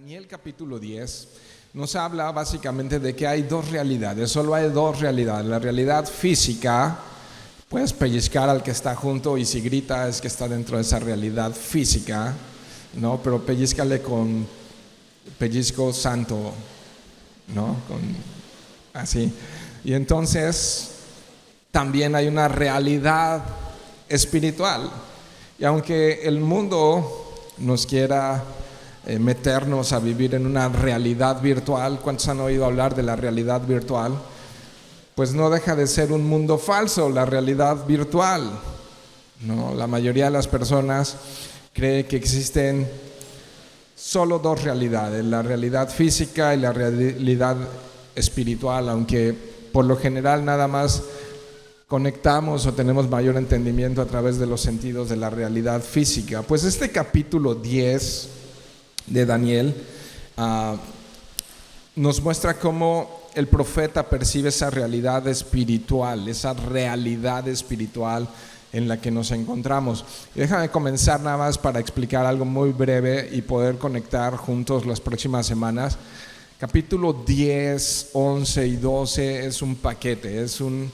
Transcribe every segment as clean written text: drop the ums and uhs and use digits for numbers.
Daniel capítulo 10 nos habla básicamente de que hay dos realidades, solo hay dos realidades. La realidad física, puedes pellizcar al que está junto y si grita es que está dentro de esa realidad física, ¿no? Pero pellizcale con pellizco santo, ¿no? Así. Y entonces también hay una realidad espiritual. Y aunque el mundo nos quiera meternos a vivir en una realidad virtual, ¿cuántos han oído hablar de la realidad virtual? Pues no deja de ser un mundo falso, la realidad virtual, ¿no? La mayoría de las personas cree que existen solo dos realidades, la realidad física y la realidad espiritual, aunque por lo general nada más conectamos o tenemos mayor entendimiento a través de los sentidos de la realidad física. Pues este capítulo 10 de Daniel nos muestra cómo el profeta percibe esa realidad espiritual en la que nos encontramos. Y déjame comenzar nada más para explicar algo muy breve y poder conectar juntos las próximas semanas. Capítulo 10, 11 y 12 es un paquete, es una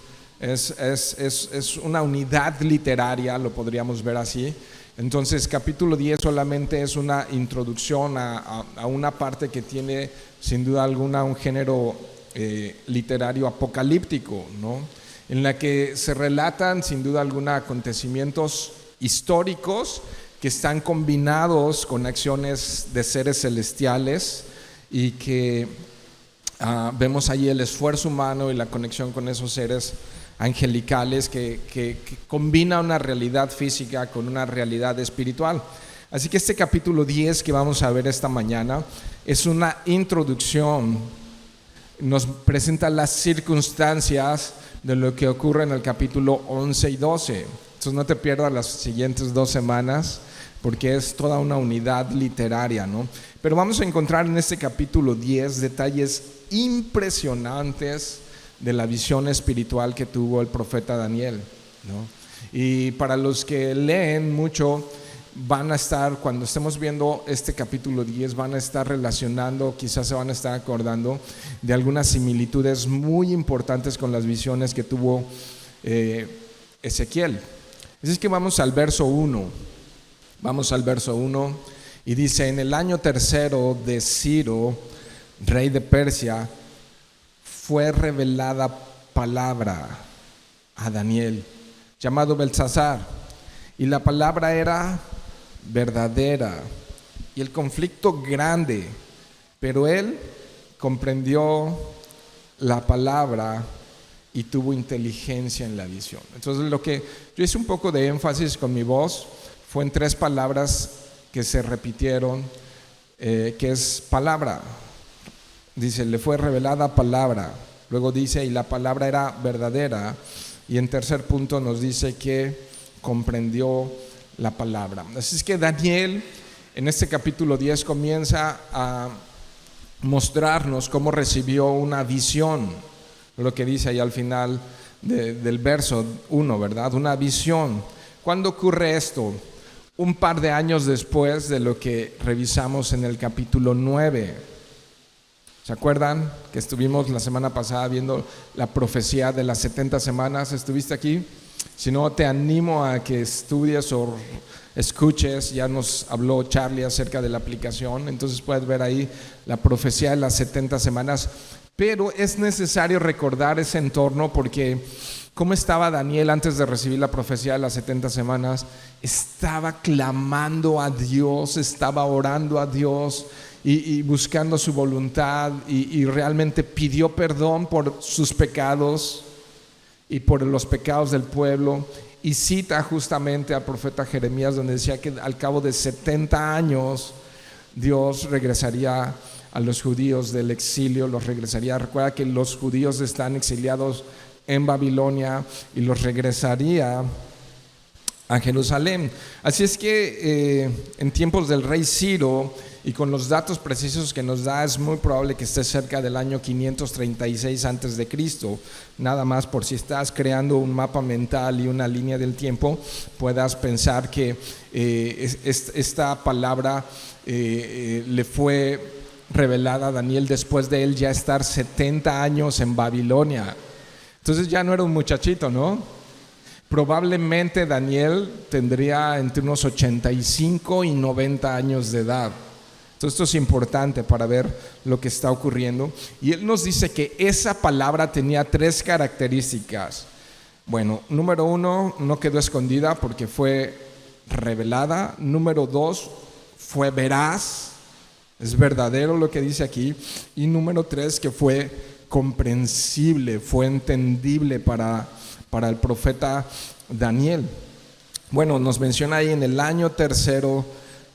unidad literaria, lo podríamos ver así. Entonces capítulo 10 solamente es una introducción a una parte que tiene sin duda alguna un género literario apocalíptico, ¿no? En la que se relatan sin duda alguna acontecimientos históricos que están combinados con acciones de seres celestiales y que vemos allí el esfuerzo humano y la conexión con esos seres angelicales que combina una realidad física con una realidad espiritual. Así que este capítulo 10 que vamos a ver esta mañana es una introducción, nos presenta las circunstancias de lo que ocurre en el capítulo 11 y 12. Entonces no te pierdas las siguientes 2 semanas porque es toda una unidad literaria, ¿no? Pero vamos a encontrar en este capítulo 10 detalles impresionantes de la visión espiritual que tuvo el profeta Daniel, ¿no? Y para los que leen mucho, van a estar, cuando estemos viendo este capítulo 10, van a estar relacionando, quizás se van a estar acordando de algunas similitudes muy importantes con las visiones que tuvo Ezequiel. Así es que vamos al verso 1. Vamos al verso 1 y dice: en el año tercero de Ciro, rey de Persia, fue revelada palabra a Daniel, llamado Beltsasar, y la palabra era verdadera y el conflicto grande, pero él comprendió la palabra y tuvo inteligencia en la visión. Entonces lo que yo hice un poco de énfasis con mi voz fue en 3 palabras que se repitieron, que es palabra. Dice, le fue revelada palabra. Luego dice, y la palabra era verdadera. Y en tercer punto nos dice que comprendió la palabra. Así es que Daniel en este capítulo 10 comienza a mostrarnos cómo recibió una visión. Lo que dice ahí al final del verso 1, ¿verdad? Una visión. ¿Cuándo ocurre esto? Un par de años después de lo que revisamos en el capítulo 9. ¿Se acuerdan que estuvimos la semana pasada viendo la profecía de las 70 semanas? ¿Estuviste aquí? Si no, te animo a que estudies o escuches. Ya nos habló Charlie acerca de la aplicación, entonces puedes ver ahí la profecía de las 70 semanas. Pero es necesario recordar ese entorno porque ¿cómo estaba Daniel antes de recibir la profecía de las 70 semanas? Estaba clamando a Dios, estaba orando a Dios y buscando su voluntad y realmente pidió perdón por sus pecados y por los pecados del pueblo. Y cita justamente al profeta Jeremías, donde decía que al cabo de 70 años Dios regresaría a los judíos del exilio, los regresaría. Recuerda que los judíos están exiliados en Babilonia y los regresaría a Jerusalén. Así es que en tiempos del rey Ciro y con los datos precisos que nos da, es muy probable que esté cerca del año 536 antes de Cristo. Nada más por si estás creando un mapa mental y una línea del tiempo, puedas pensar que esta palabra le fue revelada a Daniel después de él ya estar 70 años en Babilonia. Entonces ya no era un muchachito, ¿no? Probablemente Daniel tendría entre unos 85 y 90 años de edad. Entonces esto es importante para ver lo que está ocurriendo. Y él nos dice que esa palabra tenía 3 características. Bueno, número 1, no quedó escondida porque fue revelada. Número 2, fue veraz, es verdadero lo que dice aquí. Y número 3, que fue comprensible, fue entendible para el profeta Daniel. Bueno, nos menciona ahí en el año 3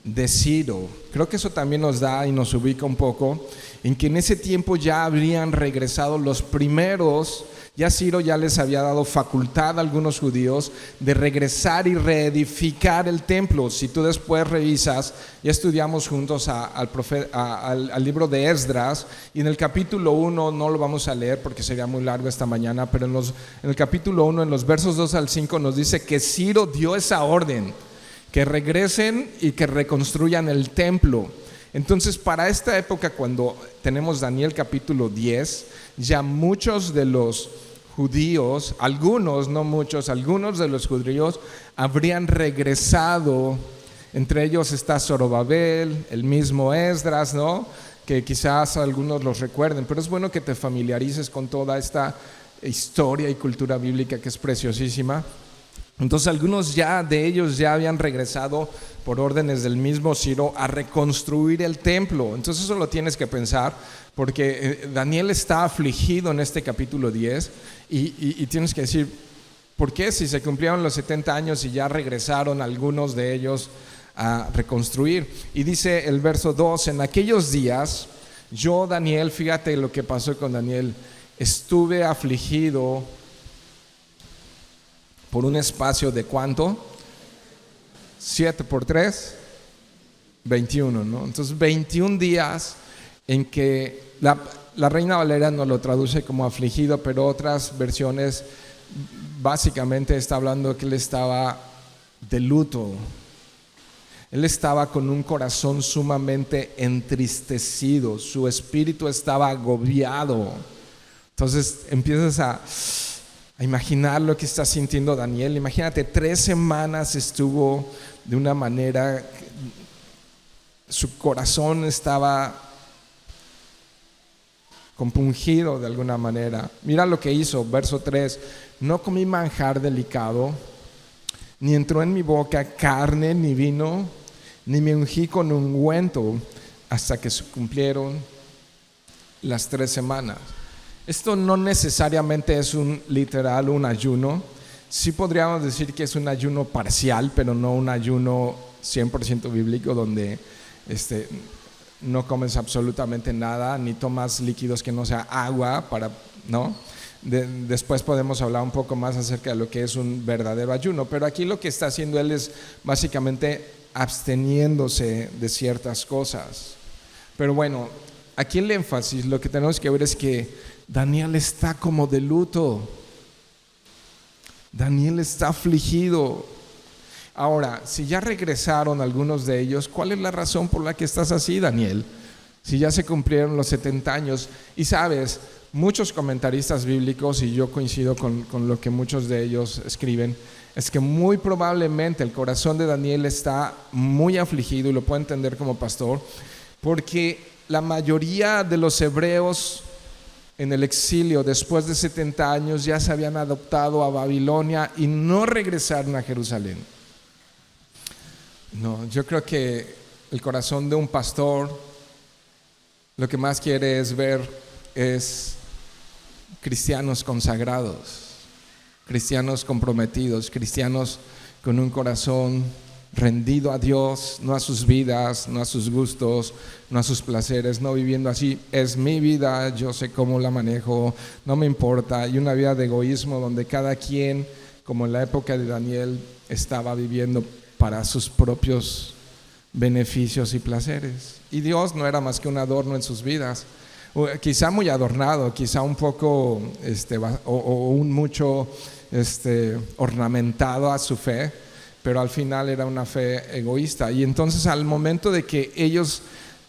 de Ciro. Creo que eso también nos da y nos ubica un poco en que en ese tiempo ya habrían regresado los primeros. Ya Ciro ya les había dado facultad a algunos judíos de regresar y reedificar el templo. Si tú después revisas, ya estudiamos juntos al libro de Esdras, y en el capítulo 1, no lo vamos a leer porque sería muy largo esta mañana, pero en el capítulo 1, en los versos 2 al 5, nos dice que Ciro dio esa orden, que regresen y que reconstruyan el templo. Entonces, para esta época, cuando tenemos Daniel capítulo 10, ya muchos de los judíos, algunos, no muchos, algunos de los judíos habrían regresado. Entre ellos está Zorobabel, el mismo Esdras, ¿no? Que quizás algunos los recuerden, pero es bueno que te familiarices con toda esta historia y cultura bíblica que es preciosísima. Entonces algunos de ellos ya habían regresado por órdenes del mismo Ciro a reconstruir el templo. Entonces eso lo tienes que pensar, porque Daniel está afligido en este capítulo 10 y tienes que decir, ¿por qué? Si se cumplieron los 70 años y ya regresaron algunos de ellos a reconstruir. Y dice el verso 2, en aquellos días yo, Daniel, fíjate lo que pasó con Daniel, estuve afligido por un espacio de ¿cuánto? 7 por 3, 21, ¿no? Entonces 21 días en que la Reina Valera no lo traduce como afligido, pero otras versiones básicamente está hablando que él estaba de luto. Él estaba con un corazón sumamente entristecido, su espíritu estaba agobiado. Entonces empiezas a imaginar lo que está sintiendo Daniel. Imagínate, 3 semanas estuvo de una manera, su corazón estaba compungido de alguna manera. Mira lo que hizo, verso 3, no comí manjar delicado, ni entró en mi boca carne ni vino, ni me ungí con ungüento hasta que se cumplieron las 3 semanas. Esto no necesariamente es un ayuno. Sí podríamos decir que es un ayuno parcial, pero no un ayuno 100% bíblico donde no comes absolutamente nada, ni tomas líquidos que no sea agua, ¿no? Después podemos hablar un poco más acerca de lo que es un verdadero ayuno, pero aquí lo que está haciendo él es básicamente absteniéndose de ciertas cosas. Pero bueno, aquí el énfasis, lo que tenemos que ver es que Daniel está como de luto. Daniel está afligido. Ahora, si ya regresaron algunos de ellos, ¿cuál es la razón por la que estás así, Daniel? Si ya se cumplieron los 70 años. Y sabes, muchos comentaristas bíblicos, y yo coincido con lo que muchos de ellos escriben, es que muy probablemente el corazón de Daniel está muy afligido, y lo puedo entender como pastor, porque la mayoría de los hebreos en el exilio después de 70 años ya se habían adoptado a Babilonia y no regresaron a Jerusalén. No, yo creo que el corazón de un pastor lo que más quiere es cristianos consagrados, cristianos comprometidos, cristianos con un corazón rendido a Dios, no a sus vidas, no a sus gustos, no a sus placeres, no viviendo así, es mi vida, yo sé cómo la manejo, no me importa, y una vida de egoísmo donde cada quien, como en la época de Daniel, estaba viviendo para sus propios beneficios y placeres, y Dios no era más que un adorno en sus vidas, quizá muy adornado, quizá un poco mucho ornamentado a su fe, pero al final era una fe egoísta. Y entonces al momento de que ellos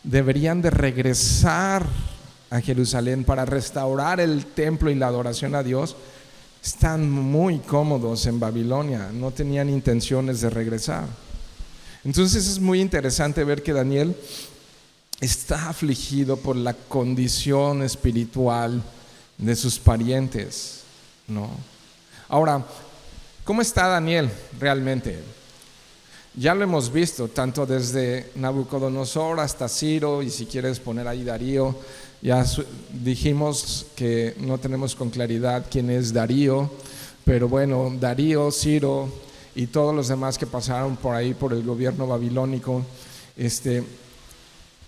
deberían de regresar a Jerusalén para restaurar el templo y la adoración a Dios, están muy cómodos en Babilonia, no tenían intenciones de regresar. Entonces es muy interesante ver que Daniel está afligido por la condición espiritual de sus parientes, ¿no? Ahora, ¿cómo está Daniel realmente? Ya lo hemos visto, tanto desde Nabucodonosor hasta Ciro, y si quieres poner ahí Darío. Ya dijimos que no tenemos con claridad quién es Darío, pero bueno, Darío, Ciro y todos los demás que pasaron por ahí por el gobierno babilónico,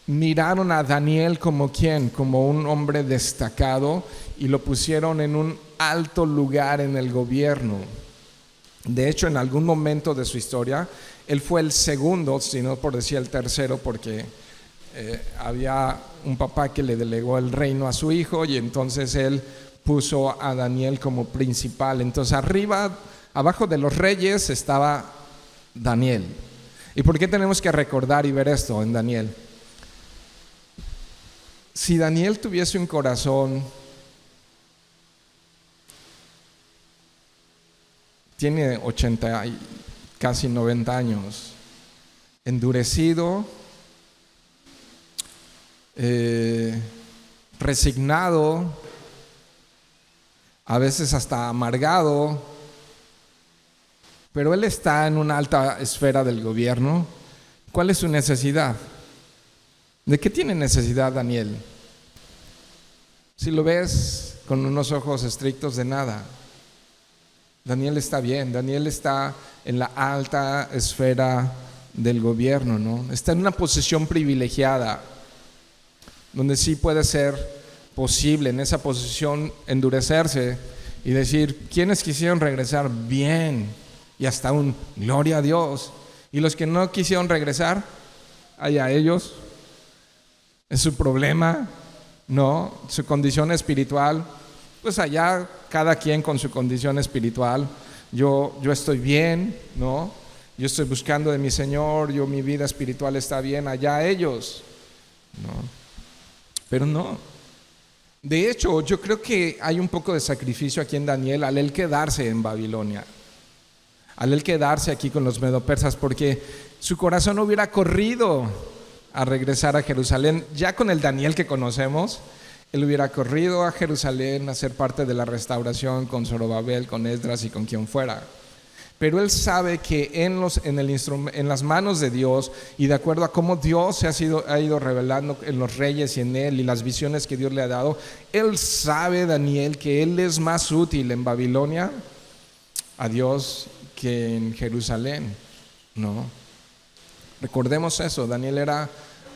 miraron a Daniel como ¿quién? Como un hombre destacado, y lo pusieron en un alto lugar en el gobierno. De hecho, en algún momento de su historia, él fue el segundo, si no por decir el tercero, porque había un papá que le delegó el reino a su hijo, y entonces él puso a Daniel como principal. Entonces abajo de los reyes estaba Daniel. ¿Y por qué tenemos que recordar y ver esto en Daniel? Si Daniel tuviese un corazón, tiene 80 y casi 90 años, endurecido, resignado, a veces hasta amargado, pero él está en una alta esfera del gobierno. ¿Cuál es su necesidad? ¿De qué tiene necesidad Daniel? Si lo ves con unos ojos estrictos, de nada. Daniel está bien, Daniel está en la alta esfera del gobierno, ¿no? Está en una posición privilegiada, donde sí puede ser posible en esa posición endurecerse y decir, ¿quiénes quisieron regresar? Bien, y hasta un gloria a Dios. Y los que no quisieron regresar, allá ellos, es su problema, ¿no? Su condición espiritual, pues allá cada quien con su condición espiritual. Yo estoy bien, ¿no? Yo estoy buscando de mi Señor, mi vida espiritual está bien, allá ellos, ¿no? Pero no. De hecho, yo creo que hay un poco de sacrificio aquí en Daniel al él quedarse en Babilonia, al él quedarse aquí con los medopersas, porque su corazón hubiera corrido a regresar a Jerusalén. Ya con el Daniel que conocemos, él hubiera corrido a Jerusalén a ser parte de la restauración con Zorobabel, con Esdras y con quien fuera. Pero él sabe que en las manos de Dios, y de acuerdo a cómo Dios ha ido revelando en los reyes y en él, y las visiones que Dios le ha dado, él sabe, Daniel, que él es más útil en Babilonia a Dios que en Jerusalén, ¿no? Recordemos eso. Daniel era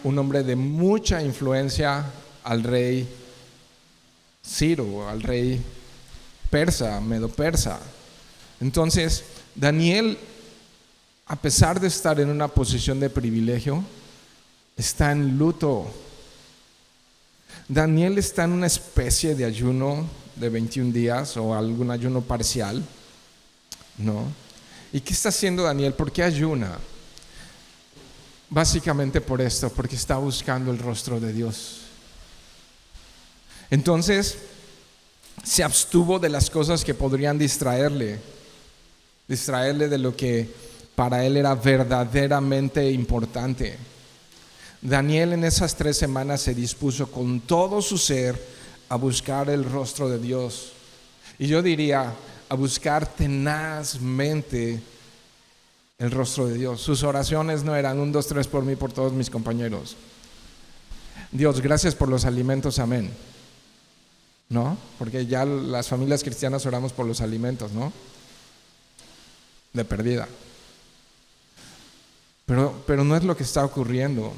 un hombre de mucha influencia al rey Ciro, al rey persa, medo-persa. Entonces, Daniel, a pesar de estar en una posición de privilegio, está en luto. Daniel está en una especie de ayuno de 21 días o algún ayuno parcial, ¿no? ¿Y qué está haciendo Daniel? ¿Por qué ayuna? Básicamente por esto, porque está buscando el rostro de Dios. Entonces, se abstuvo de las cosas que podrían distraerle de lo que para él era verdaderamente importante. Daniel en esas 3 semanas se dispuso con todo su ser a buscar el rostro de Dios. Y yo diría, a buscar tenazmente el rostro de Dios. Sus oraciones no eran 1, 2, 3 por mí, por todos mis compañeros. Dios, gracias por los alimentos, amén. ¿No? Porque ya las familias cristianas oramos por los alimentos, ¿no? De perdida. Pero no es lo que está ocurriendo.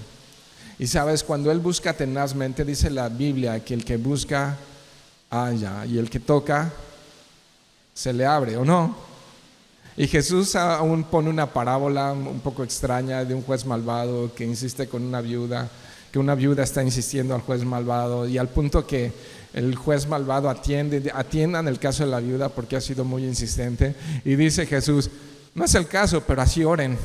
Y sabes, cuando él busca tenazmente, dice la Biblia que el que busca halla, y el que toca se le abre, ¿o no? Y Jesús aún pone una parábola un poco extraña de un juez malvado que insiste con una viuda, que una viuda está insistiendo al juez malvado, y al punto que el juez malvado atiendan el caso de la viuda porque ha sido muy insistente, y dice Jesús, no es el caso, pero así oren.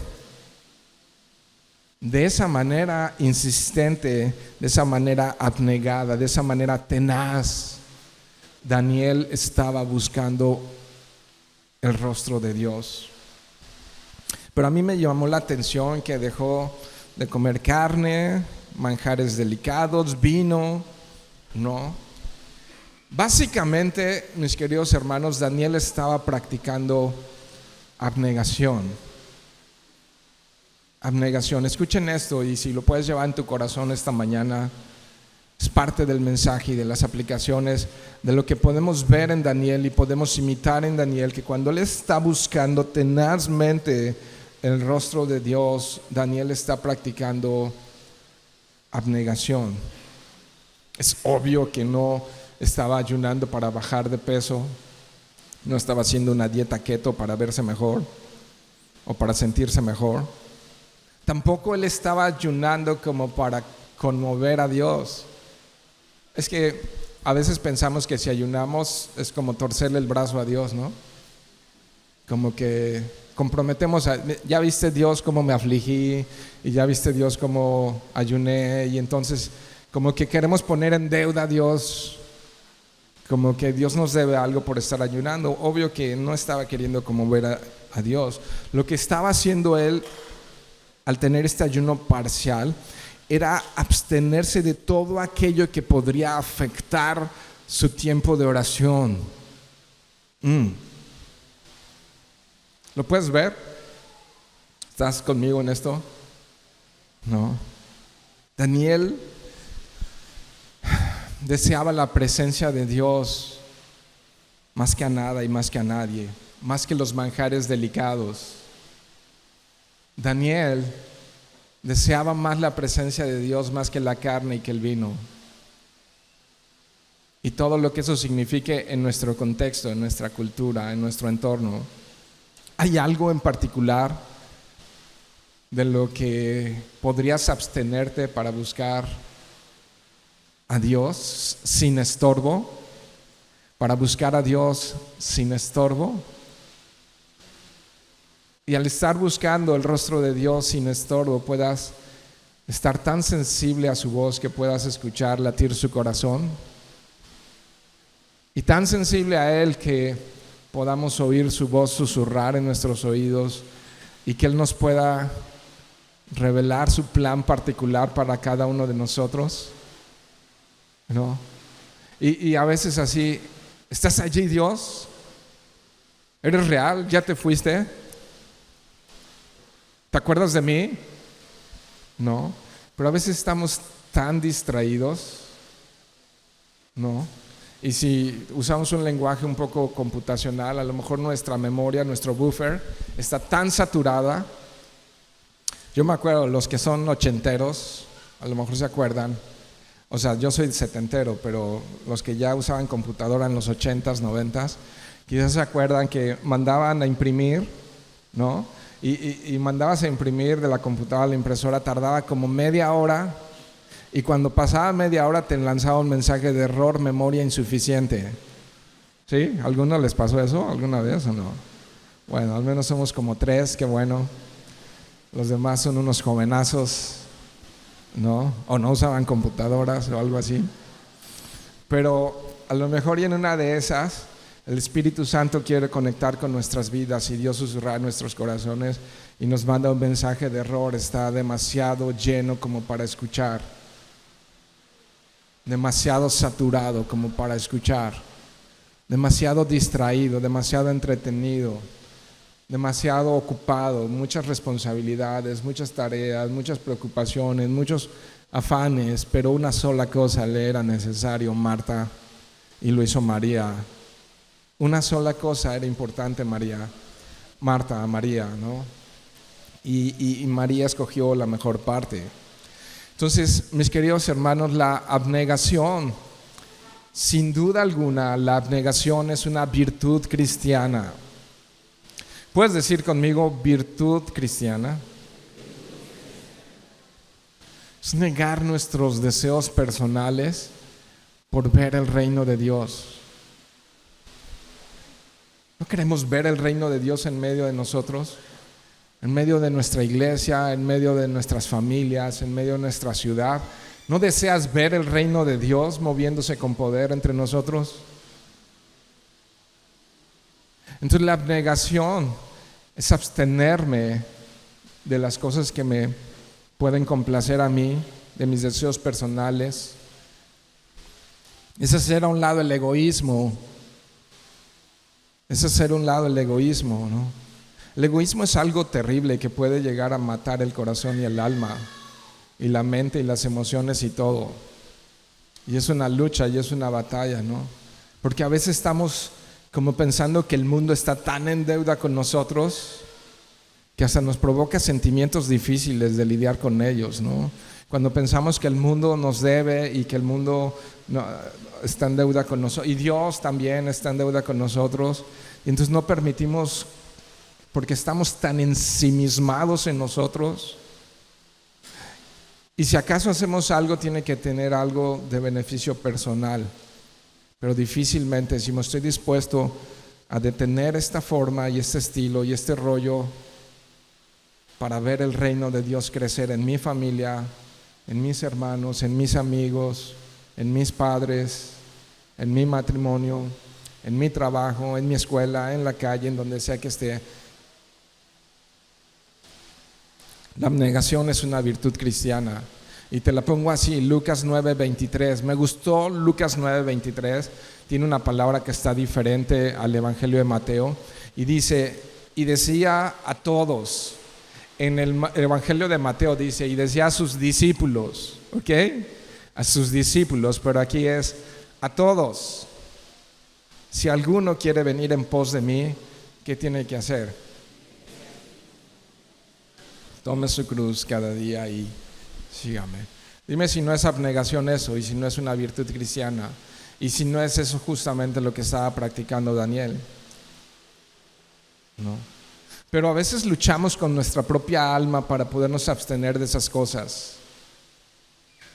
de esa manera insistente, de esa manera abnegada, de esa manera tenaz, Daniel estaba buscando el rostro de Dios. Pero a mí me llamó la atención que dejó de comer carne, manjares delicados, vino, ¿no? Básicamente, mis queridos hermanos, Daniel estaba practicando abnegación. Abnegación. Escuchen esto, y si lo puedes llevar en tu corazón esta mañana, es parte del mensaje y de las aplicaciones de lo que podemos ver en Daniel y podemos imitar en Daniel, que cuando él está buscando tenazmente el rostro de Dios, Daniel está practicando abnegación. Es obvio que no estaba ayunando para bajar de peso, no estaba haciendo una dieta keto para verse mejor o para sentirse mejor. Tampoco él estaba ayunando como para conmover a Dios. Es que a veces pensamos que si ayunamos es como torcerle el brazo a Dios, ¿no? Como que comprometemos ya viste Dios cómo me afligí, y ya viste Dios cómo ayuné, y entonces como que queremos poner en deuda a Dios, como que Dios nos debe algo por estar ayunando. Obvio que no estaba queriendo conmover a Dios. Lo que estaba haciendo él al tener este ayuno parcial era abstenerse de todo aquello que podría afectar su tiempo de oración. ¿Lo puedes ver? ¿Estás conmigo en esto? No. Daniel deseaba la presencia de Dios más que a nada y más que a nadie, más que los manjares delicados. Daniel deseaba más la presencia de Dios más que la carne y que el vino. Y todo lo que eso signifique en nuestro contexto, en nuestra cultura, en nuestro entorno. ¿Hay algo en particular de lo que podrías abstenerte para buscar a Dios sin estorbo? Para buscar a Dios sin estorbo. Y al estar buscando el rostro de Dios sin estorbo, puedas estar tan sensible a su voz que puedas escuchar latir su corazón. Y tan sensible a Él que podamos oír su voz susurrar en nuestros oídos y que Él nos pueda revelar su plan particular para cada uno de nosotros, ¿no? Y a veces así, ¿estás allí, Dios? ¿Eres real? ¿Ya te fuiste? ¿Te acuerdas de mí? No, pero a veces estamos tan distraídos, ¿no? Y si usamos un lenguaje un poco computacional, a lo mejor nuestra memoria, nuestro buffer, está tan saturada. Yo me acuerdo, los que son ochenteros, a lo mejor se acuerdan. O sea, yo soy setentero, pero los que ya usaban computadora en los 80s, 90s, quizás se acuerdan que mandaban a imprimir, ¿no? Y mandabas a imprimir de la computadora a la impresora, tardaba como media hora. Y cuando pasaba media hora te lanzaba un mensaje de error, memoria insuficiente. ¿Sí? ¿Alguno les pasó eso alguna vez o no? Bueno, al menos somos como 3, qué bueno. Los demás son unos jovenazos, ¿no? O no usaban computadoras o algo así. Pero a lo mejor y en una de esas, el Espíritu Santo quiere conectar con nuestras vidas y Dios susurra en nuestros corazones y nos manda un mensaje de error. Está demasiado lleno como para escuchar. Demasiado saturado como para escuchar, demasiado distraído, demasiado entretenido, demasiado ocupado, muchas responsabilidades, muchas tareas, muchas preocupaciones, muchos afanes, pero una sola cosa le era necesario, Marta, y lo hizo María. Una sola cosa era importante, Marta, ¿no? Y María escogió la mejor parte. Entonces, mis queridos hermanos, la abnegación, sin duda alguna, la abnegación es una virtud cristiana. ¿Puedes decir conmigo virtud cristiana? Es negar nuestros deseos personales por ver el reino de Dios. ¿No queremos ver el reino de Dios en medio de nosotros? en medio de nuestra iglesia, en medio de nuestras familias, en medio de nuestra ciudad? ¿No deseas ver el reino de Dios moviéndose con poder entre nosotros? Entonces la abnegación es abstenerme de las cosas que me pueden complacer a mí, de mis deseos personales. Es hacer a un lado el egoísmo. Es hacer a un lado el egoísmo, ¿no? El egoísmo es algo terrible que puede llegar a matar el corazón y el alma, y la mente y las emociones y todo. Y es una lucha y es una batalla, ¿no? Porque a veces estamos como pensando que el mundo está tan en deuda con nosotros que hasta nos provoca sentimientos difíciles de lidiar con ellos, ¿no? Cuando pensamos que el mundo nos debe y que el mundo está en deuda con nosotros, y Dios también está en deuda con nosotros, y entonces no permitimos, porque estamos tan ensimismados en nosotros. Y si acaso hacemos algo, tiene que tener algo de beneficio personal, pero difícilmente decimos: estoy dispuesto a detener esta forma y este estilo y este rollo para ver el reino de Dios crecer en mi familia, en mis hermanos, en mis amigos, en mis padres, en mi matrimonio, en mi trabajo, en mi escuela, en la calle, en donde sea que esté. La abnegación es una virtud cristiana, y te la pongo así: Lucas 9:23. Me gustó Lucas 9:23. Tiene una palabra que está diferente al Evangelio de Mateo, y dice: y decía a todos. En el Evangelio de Mateo dice: y decía a sus discípulos, ¿ok? A sus discípulos, pero aquí es a todos. Si alguno quiere venir en pos de mí, ¿qué tiene que hacer? Tome su cruz cada día y sígame. Dime si no es abnegación eso, y si no es una virtud cristiana, y si no es eso justamente lo que estaba practicando Daniel, ¿no? Pero a veces luchamos con nuestra propia alma para podernos abstener de esas cosas.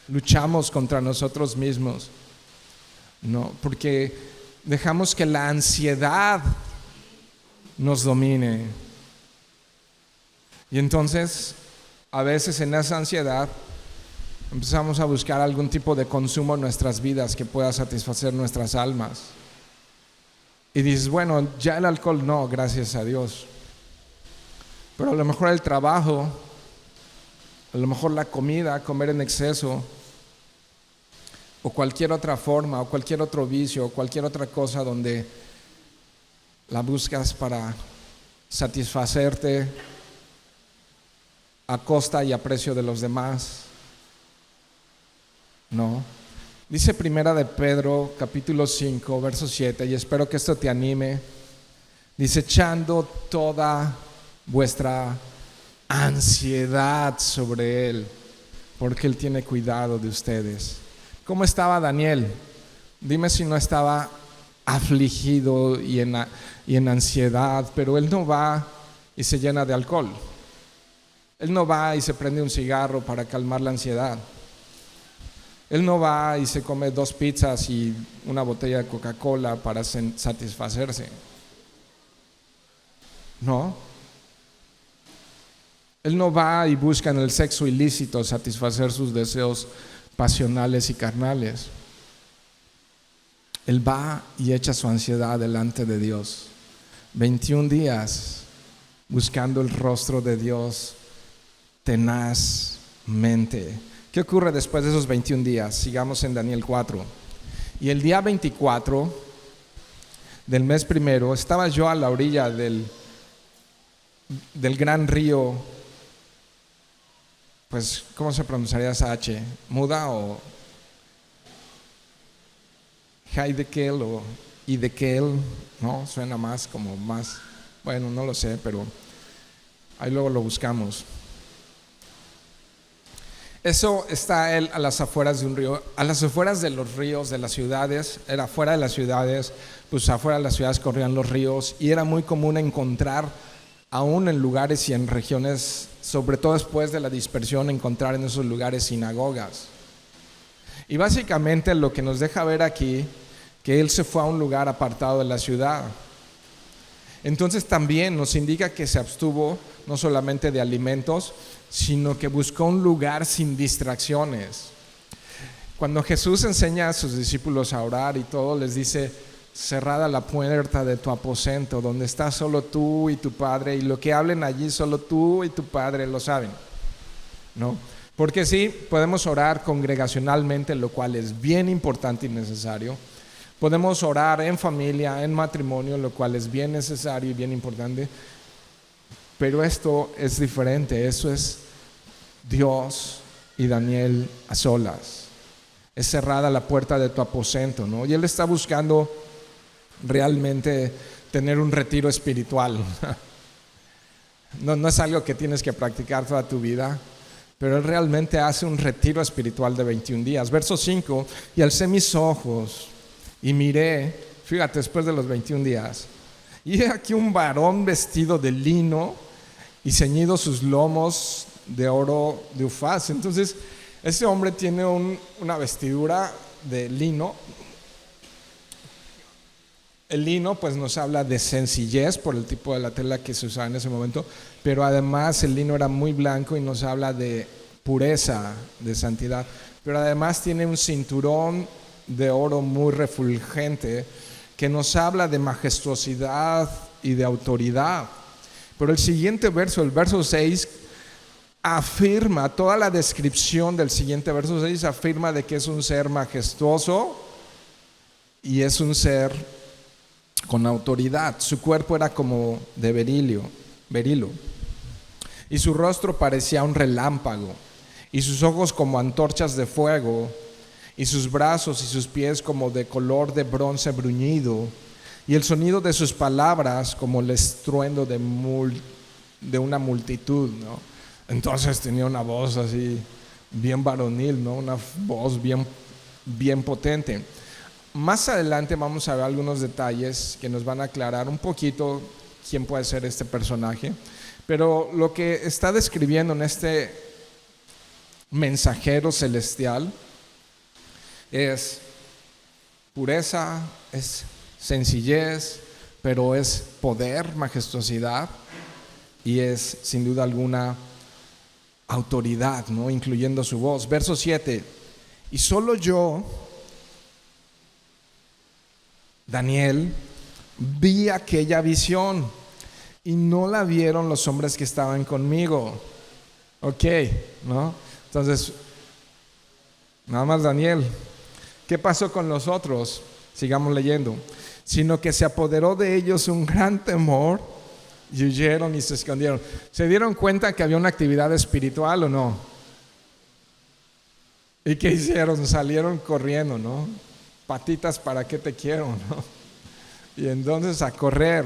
Luchamos contra nosotros mismos, ¿no? Porque dejamos que la ansiedad nos domine. Y entonces, a veces en esa ansiedad empezamos a buscar algún tipo de consumo en nuestras vidas que pueda satisfacer nuestras almas. Y dices: bueno, ya el alcohol no, gracias a Dios. Pero a lo mejor el trabajo, a lo mejor la comida, comer en exceso, o cualquier otra forma, o cualquier otro vicio, o cualquier otra cosa donde la buscas para satisfacerte a costa y a precio de los demás. No. Dice Primera de Pedro, capítulo 5, verso 7, y espero que esto te anime. Dice: echando toda vuestra ansiedad sobre Él, porque Él tiene cuidado de ustedes. ¿Cómo estaba Daniel? Dime si no estaba afligido y en ansiedad, pero él no va y se llena de alcohol. Él no va y se prende un cigarro para calmar la ansiedad. Él no va y se come 2 pizzas y una botella de Coca-Cola para satisfacerse. No. Él no va y busca en el sexo ilícito satisfacer sus deseos pasionales y carnales. Él va y echa su ansiedad delante de Dios. 21 días buscando el rostro de Dios tenazmente. ¿Qué ocurre después de esos 21 días? Sigamos en Daniel 4. Y el día 24 del mes primero estaba yo a la orilla del gran río. Pues, ¿cómo se pronunciaría esa H? ¿Muda o Haidekel o Idekel? No, suena más como más, bueno, no lo sé, pero ahí luego lo buscamos. Eso está él a las afueras de un río, a las afueras de los ríos de las ciudades. Era afuera de las ciudades, pues afuera de las ciudades corrían los ríos, y era muy común encontrar, aún en lugares y en regiones, sobre todo después de la dispersión, encontrar en esos lugares sinagogas. Y básicamente lo que nos deja ver aquí, que él se fue a un lugar apartado de la ciudad. Entonces también nos indica que se abstuvo no solamente de alimentos, sino que buscó un lugar sin distracciones. Cuando Jesús enseña a sus discípulos a orar y todo, les dice: cerrada la puerta de tu aposento, donde estás solo tú y tu Padre, y lo que hablen allí solo tú y tu Padre lo saben, ¿no? Porque sí, podemos orar congregacionalmente, lo cual es bien importante y necesario. Podemos orar en familia, en matrimonio, lo cual es bien necesario y bien importante. Pero esto es diferente, eso es Dios y Daniel a solas. Es cerrada la puerta de tu aposento, ¿no? Y él está buscando realmente tener un retiro espiritual. No es algo que tienes que practicar toda tu vida, pero él realmente hace un retiro espiritual de 21 días. Verso 5: y alcé mis ojos y miré, fíjate, después de los 21 días, y he aquí un varón vestido de lino y ceñidos sus lomos de oro de Ufaz. Entonces, ese hombre tiene una vestidura de lino. El lino pues nos habla de sencillez por el tipo de la tela que se usaba en ese momento, pero además el lino era muy blanco y nos habla de pureza, de santidad. Pero además tiene un cinturón de oro muy refulgente que nos habla de majestuosidad y de autoridad. Pero el siguiente verso, el verso 6, afirma, toda la descripción del siguiente verso 6 afirma de que es un ser majestuoso y es un ser con autoridad. Su cuerpo era como de berilo, y su rostro parecía un relámpago, y sus ojos como antorchas de fuego, y sus brazos y sus pies como de color de bronce bruñido, y el sonido de sus palabras como el estruendo de una multitud, ¿no? Entonces tenía una voz así bien varonil, ¿no? Una voz bien potente. Más adelante vamos a ver algunos detalles que nos van a aclarar un poquito quién puede ser este personaje, pero lo que está describiendo en este mensajero celestial es pureza, es sencillez, pero es poder, majestuosidad, y es sin duda alguna autoridad, ¿no? Incluyendo su voz. Verso 7: y solo yo, Daniel, vi aquella visión y no la vieron los hombres que estaban conmigo. Ok, ¿no? Entonces, nada más Daniel. ¿Qué pasó con los otros? Sigamos leyendo. Sino que se apoderó de ellos un gran temor y huyeron y se escondieron. ¿Se dieron cuenta que había una actividad espiritual o no? ¿Y qué hicieron? Salieron corriendo, ¿no? Patitas, ¿para qué te quiero?, ¿no? Y entonces a correr.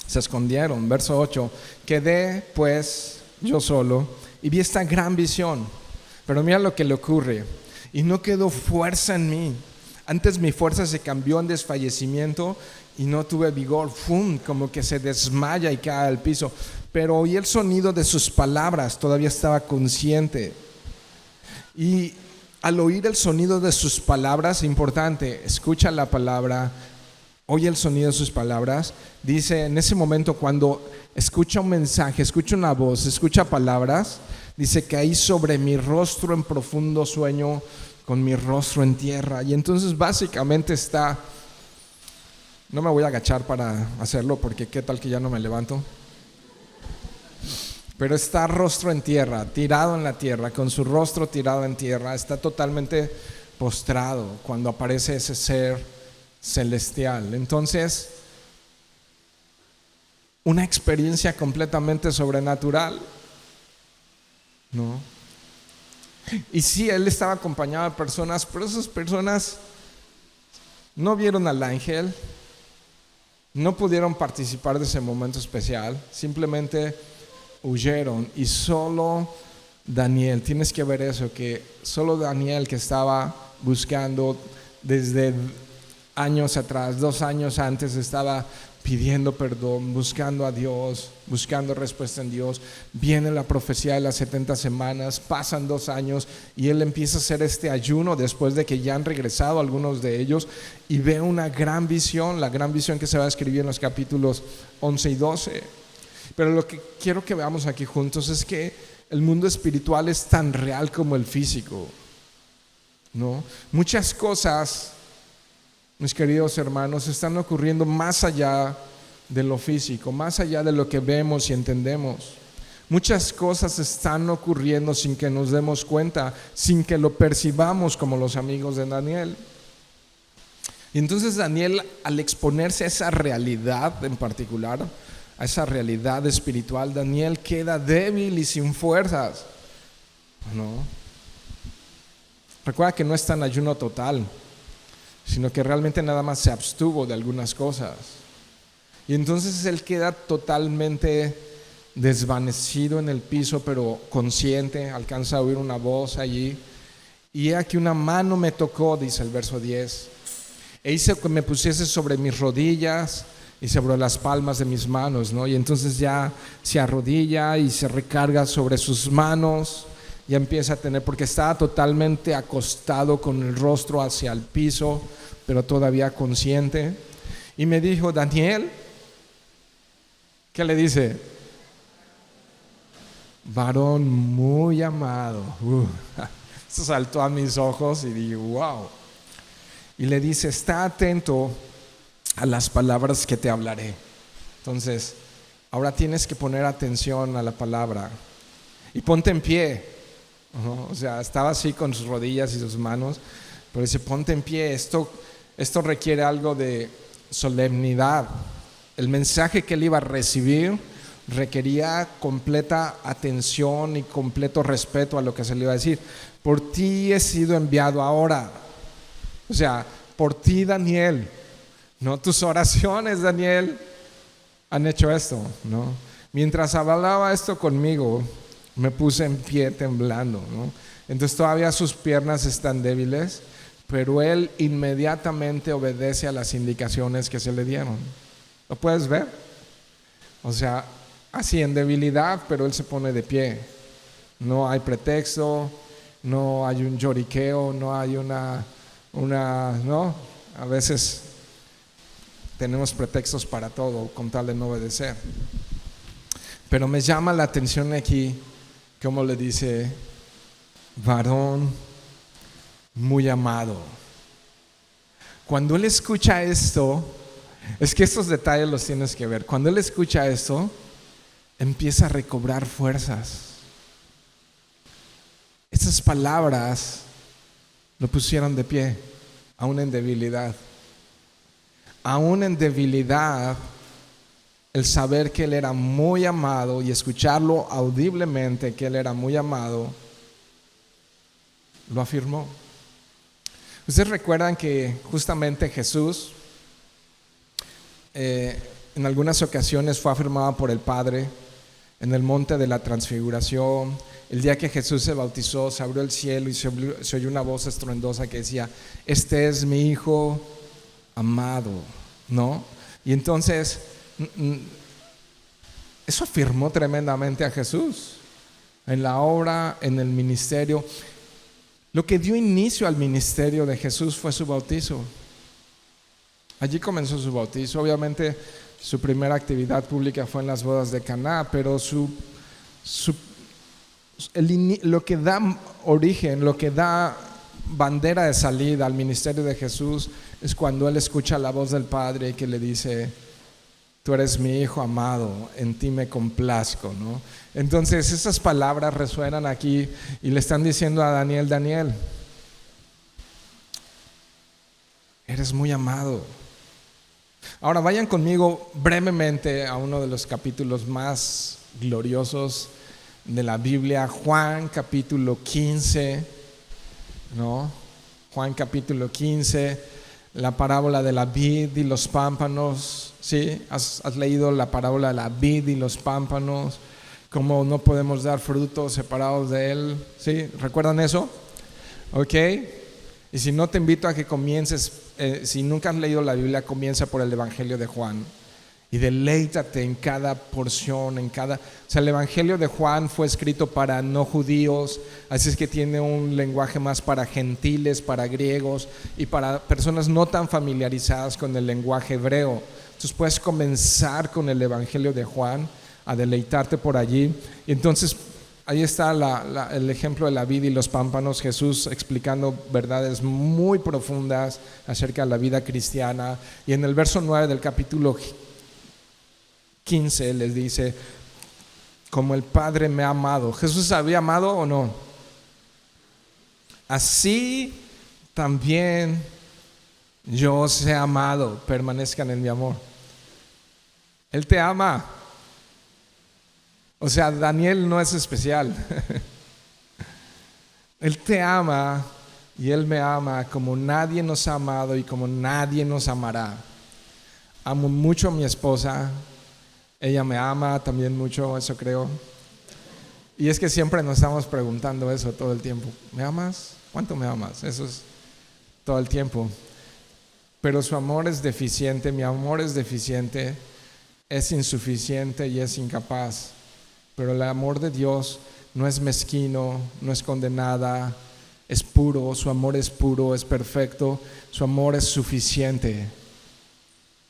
Se escondieron. Verso 8: quedé pues yo solo y vi esta gran visión, pero mira lo que le ocurre: y no quedó fuerza en mí, antes mi fuerza se cambió en desfallecimiento y no tuve vigor. Como que se desmaya y cae al piso. Pero oí el sonido de sus palabras, todavía estaba consciente, y al oír el sonido de sus palabras, importante, escucha la palabra, oye el sonido de sus palabras. Dice, en ese momento cuando escucha un mensaje, escucha una voz, escucha palabras, dice: caí sobre mi rostro en profundo sueño, con mi rostro en tierra. Y entonces básicamente está, no me voy a agachar para hacerlo porque qué tal que ya no me levanto, pero está rostro en tierra, tirado en la tierra, con su rostro tirado en tierra, está totalmente postrado cuando aparece ese ser celestial. Entonces, una experiencia completamente sobrenatural, ¿no? Y sí, él estaba acompañado de personas, pero esas personas no vieron al ángel, no pudieron participar de ese momento especial, simplemente huyeron. Y solo Daniel, tienes que ver eso, que solo Daniel, que estaba buscando desde años atrás, 2 años antes, estaba pidiendo perdón, buscando a Dios, buscando respuesta en Dios. Viene la profecía de las 70 semanas, pasan 2 años y él empieza a hacer este ayuno después de que ya han regresado algunos de ellos, y ve una gran visión, la gran visión que se va a escribir en los capítulos 11 y 12. Pero lo que quiero que veamos aquí juntos es que el mundo espiritual es tan real como el físico, ¿no? Muchas cosas, mis queridos hermanos, están ocurriendo más allá de lo físico, más allá de lo que vemos y entendemos. Muchas cosas están ocurriendo sin que nos demos cuenta, sin que lo percibamos, como los amigos de Daniel. Y entonces Daniel, al exponerse a esa realidad en particular, a esa realidad espiritual, Daniel queda débil y sin fuerzas, ¿no? Recuerda que no está en ayuno total, sino que realmente nada más se abstuvo de algunas cosas. Y entonces él queda totalmente desvanecido en el piso, pero consciente, alcanza a oír una voz allí. Y he aquí una mano me tocó, dice el verso 10, e hizo que me pusiese sobre mis rodillas y sobre las palmas de mis manos, ¿no? Y entonces ya se arrodilla y se recarga sobre sus manos. Ya empieza a tener, porque estaba totalmente acostado con el rostro hacia el piso, pero todavía consciente. Y me dijo: Daniel, ¿qué le dice? Varón muy amado. Esto saltó a mis ojos y dije: wow. Y le dice: está atento a las palabras que te hablaré. Entonces, ahora tienes que poner atención a la palabra y ponte en pie. O sea, estaba así con sus rodillas y sus manos, pero dice: ponte en pie. Esto requiere algo de solemnidad. El mensaje que él iba a recibir requería completa atención y completo respeto a lo que se le iba a decir. Por ti he sido enviado ahora. O sea, por ti, Daniel, no tus oraciones, Daniel, han hecho esto, ¿no? Mientras hablaba esto conmigo, me puse en pie temblando, ¿no? Entonces todavía sus piernas están débiles, pero él inmediatamente obedece a las indicaciones que se le dieron. ¿Lo puedes ver? O sea, así en debilidad, pero él se pone de pie. No hay pretexto, no hay un lloriqueo, no hay no. A veces tenemos pretextos para todo con tal de no obedecer. Pero me llama la atención aquí como le dice: varón muy amado. Cuando él escucha esto, es que estos detalles los tienes que ver. Cuando él escucha esto, empieza a recobrar fuerzas. Estas palabras lo pusieron de pie, aún en debilidad. Aún en debilidad, el saber que él era muy amado y escucharlo audiblemente que él era muy amado, lo afirmó. Ustedes recuerdan que justamente Jesús en algunas ocasiones fue afirmado por el Padre en el monte de la transfiguración. El día que Jesús se bautizó, se abrió el cielo y se oyó una voz estruendosa que decía: este es mi Hijo amado, ¿no? Y entonces eso afirmó tremendamente a Jesús en la obra, en el ministerio. Lo que dio inicio al ministerio de Jesús fue su bautizo. Allí comenzó su bautizo. Obviamente su primera actividad pública fue en las bodas de Caná, pero lo que da origen, lo que da bandera de salida al ministerio de Jesús es cuando él escucha la voz del Padre que le dice: tú eres mi Hijo amado, en ti me complazco, ¿no? Entonces esas palabras resuenan aquí y le están diciendo a Daniel: Daniel, eres muy amado. Ahora vayan conmigo brevemente a uno de los capítulos más gloriosos de la Biblia, Juan capítulo 15, ¿no? Juan capítulo 15, la parábola de la vid y los pámpanos. ¿Sí? ¿Has leído la parábola de la vid y los pámpanos? Cómo no podemos dar frutos separados de él. ¿Sí? ¿Recuerdan eso? Ok. Y si no, te invito a que comiences, si nunca has leído la Biblia, comienza por el Evangelio de Juan. Y deleítate en cada porción, o sea, el Evangelio de Juan fue escrito para no judíos, así es que tiene un lenguaje más para gentiles, para griegos y para personas no tan familiarizadas con el lenguaje hebreo. Entonces puedes comenzar con el Evangelio de Juan, a deleitarte por allí. Y entonces ahí está el ejemplo de la vid y los pámpanos, Jesús explicando verdades muy profundas acerca de la vida cristiana. Y en el verso 9 del capítulo 15 les dice: como el Padre me ha amado. ¿Jesús había amado o no? Así también yo os he amado, permanezcan en mi amor. Él te ama. O sea, Daniel no es especial. Él te ama y Él me ama como nadie nos ha amado y como nadie nos amará. Amo mucho a mi esposa. Ella me ama también mucho, eso creo. Y es que siempre nos estamos preguntando eso todo el tiempo. ¿Me amas? ¿Cuánto me amas? Eso es todo el tiempo. Pero su amor es deficiente, mi amor es deficiente, es insuficiente y es incapaz. Pero el amor de Dios no es mezquino, no es condenada, es puro, su amor es puro, es perfecto, su amor es suficiente.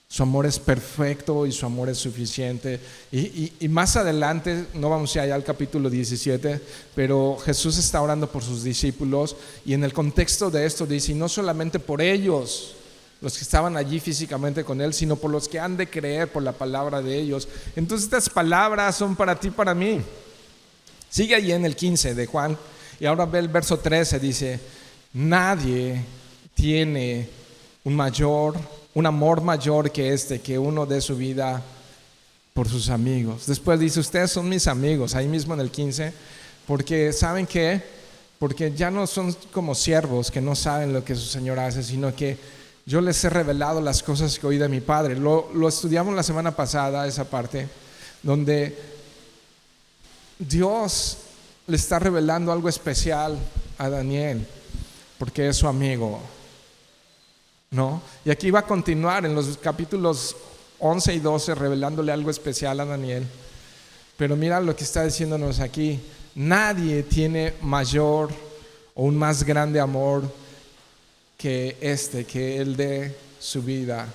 Su amor es perfecto y su amor es suficiente. Y más adelante, no vamos a ir allá al capítulo 17, pero Jesús está orando por sus discípulos y en el contexto de esto dice: y no solamente por ellos, los que estaban allí físicamente con Él, sino por los que han de creer por la palabra de ellos. Entonces estas palabras son para ti, para mí. Sigue allí en el 15 de Juan y ahora ve el verso 13, dice: nadie tiene un amor mayor que este, que uno dé su vida por sus amigos. Después dice: ustedes son mis amigos, ahí mismo en el 15, porque ¿saben qué? Porque ya no son como siervos que no saben lo que su Señor hace, sino que yo les he revelado las cosas que oí de mi Padre. Lo estudiamos la semana pasada, esa parte, donde Dios le está revelando algo especial a Daniel, porque es su amigo, ¿no? Y aquí va a continuar en los capítulos 11 y 12 revelándole algo especial a Daniel. Pero mira lo que está diciéndonos aquí: nadie tiene mayor o un más grande amor que Él dé su vida.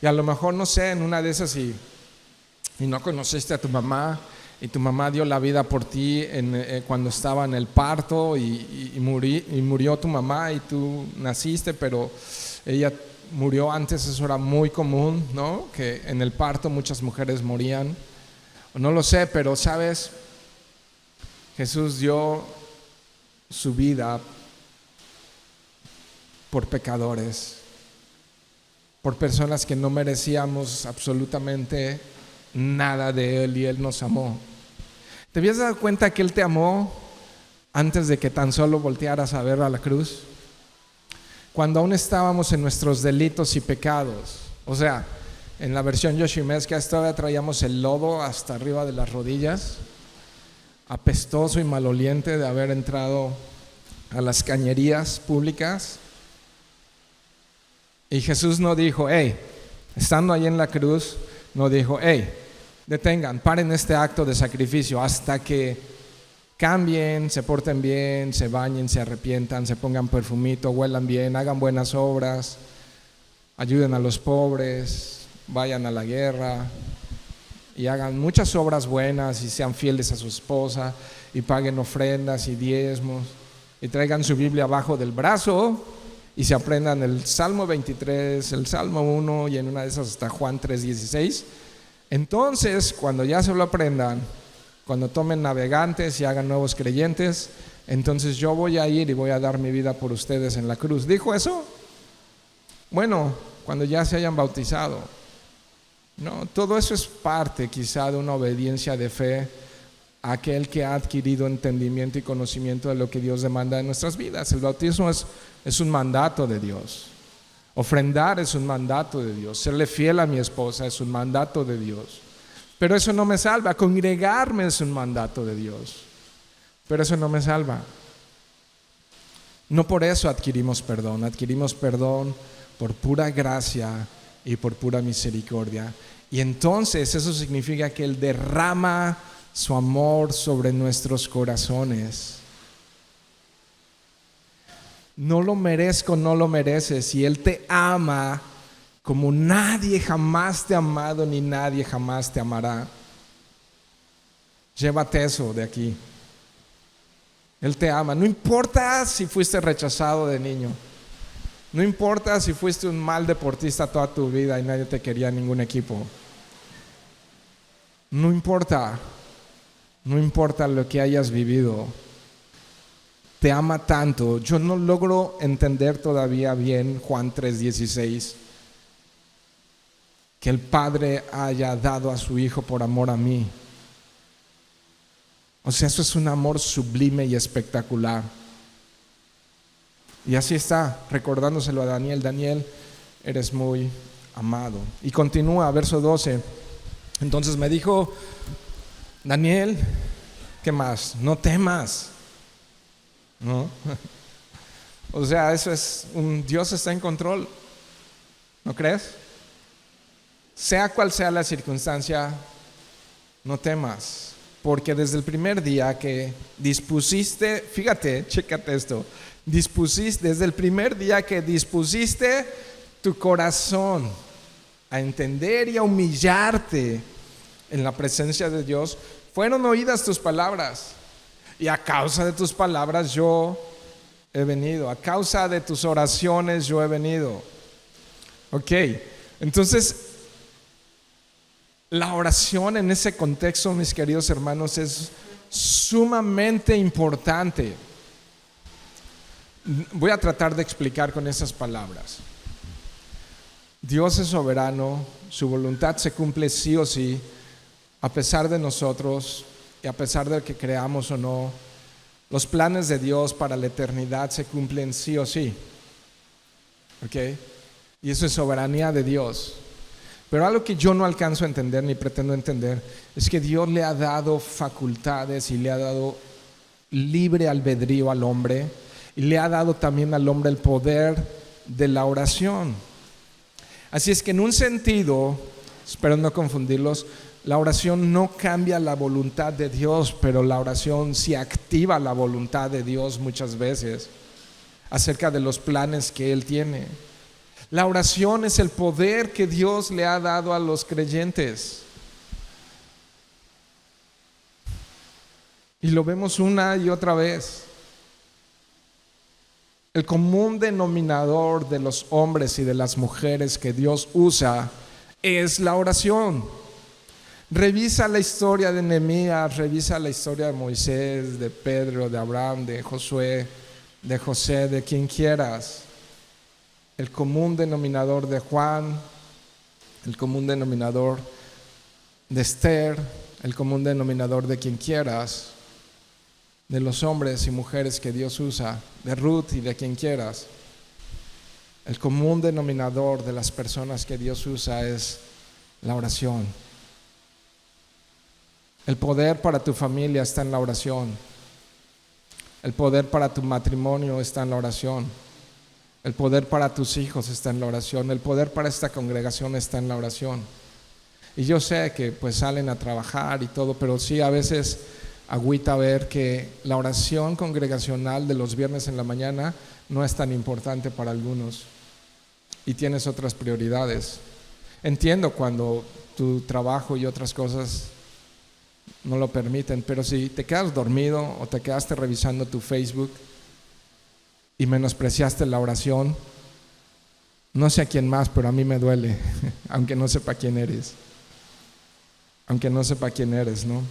Y a lo mejor, no sé, en una de esas y no conociste a tu mamá y tu mamá dio la vida por ti cuando estaba en el parto y murió tu mamá y tú naciste, pero ella murió antes. Eso era muy común, ¿no? Que en el parto muchas mujeres morían. No lo sé, pero sabes, Jesús dio su vida por pecadores, por personas que no merecíamos absolutamente nada de Él, y Él nos amó. ¿Te habías dado cuenta que Él te amó antes de que tan solo voltearas a ver a la cruz? Cuando aún estábamos en nuestros delitos y pecados, o sea, en la versión Yoshimesca todavía traíamos el lodo hasta arriba de las rodillas, apestoso y maloliente de haber entrado a las cañerías públicas. Y Jesús no dijo: hey, estando ahí en la cruz, no dijo: hey, detengan, paren este acto de sacrificio hasta que cambien, se porten bien, se bañen, se arrepientan, se pongan perfumito, huelan bien, hagan buenas obras, ayuden a los pobres, vayan a la guerra y hagan muchas obras buenas y sean fieles a su esposa y paguen ofrendas y diezmos y traigan su Biblia abajo del brazo y se aprendan el Salmo 23, el Salmo 1 y en una de esas hasta Juan 3:16. Entonces, cuando ya se lo aprendan, cuando tomen navegantes y hagan nuevos creyentes, entonces yo voy a ir y voy a dar mi vida por ustedes en la cruz. ¿Dijo eso? Bueno, cuando ya se hayan bautizado. No, todo eso es parte quizá de una obediencia de fe a aquel que ha adquirido entendimiento y conocimiento de lo que Dios demanda de nuestras vidas. El bautismo es un mandato de Dios. Ofrendar es un mandato de Dios. Serle fiel a mi esposa es un mandato de Dios. Pero eso no me salva. Congregarme es un mandato de Dios. Pero eso no me salva. No por eso adquirimos perdón por pura gracia y por pura misericordia. Y entonces eso significa que Él derrama su amor sobre nuestros corazones. No lo merezco, no lo mereces, y Él te ama como nadie jamás te ha amado ni nadie jamás te amará. Llévate eso de aquí. Él te ama. No importa si fuiste rechazado de niño. No importa si fuiste un mal deportista toda tu vida y nadie te quería en ningún equipo. No importa. No importa lo que hayas vivido. Te ama tanto. Yo no logro entender todavía bien Juan 3:16. Que el Padre haya dado a su Hijo por amor a mí. O sea, eso es un amor sublime y espectacular. Y así está, recordándoselo a Daniel. Daniel, eres muy amado. Y continúa, verso 12. Entonces me dijo, Daniel, ¿qué más? No temas. ¿No? O sea, eso es Dios está en control. ¿No crees? Sea cual sea la circunstancia, no temas. Porque desde el primer día que dispusiste, fíjate, chécate esto, desde el primer día que dispusiste tu corazón a entender y a humillarte en la presencia de Dios, fueron oídas tus palabras. Y a causa de tus palabras yo he venido, a causa de tus oraciones yo he venido. Ok, entonces la oración en ese contexto, mis queridos hermanos, es sumamente importante. Voy a tratar de explicar con esas palabras. Dios es soberano, su voluntad se cumple sí o sí, a pesar de nosotros y a pesar de que creamos o no. Los planes de Dios para la eternidad se cumplen sí o sí. ¿Ok? Y eso es soberanía de Dios. Pero algo que yo no alcanzo a entender ni pretendo entender es que Dios le ha dado facultades y le ha dado libre albedrío al hombre y le ha dado también al hombre el poder de la oración. Así es que en un sentido, espero no confundirlos, la oración no cambia la voluntad de Dios, pero la oración sí activa la voluntad de Dios muchas veces acerca de los planes que Él tiene. La oración es el poder que Dios le ha dado a los creyentes. Y lo vemos una y otra vez. El común denominador de los hombres y de las mujeres que Dios usa es la oración. Revisa la historia de Nehemías, revisa la historia de Moisés, de Pedro, de Abraham, de Josué, de José, de quien quieras. El común denominador de Juan, el común denominador de Esther, el común denominador de quien quieras, de los hombres y mujeres que Dios usa, de Ruth y de quien quieras. El común denominador de las personas que Dios usa es la oración. El poder para tu familia está en la oración. El poder para tu matrimonio está en la oración. El poder para tus hijos está en la oración. El poder para esta congregación está en la oración. Y yo sé que pues salen a trabajar y todo, pero sí a veces agüita ver que la oración congregacional de los viernes en la mañana no es tan importante para algunos y tienes otras prioridades. Entiendo cuando tu trabajo y otras cosas no lo permiten, pero si te quedas dormido o te quedaste revisando tu Facebook y menospreciaste la oración, no sé a quién más, pero a mí me duele, aunque no sepa quién eres. Aunque no sepa quién eres, ¿no?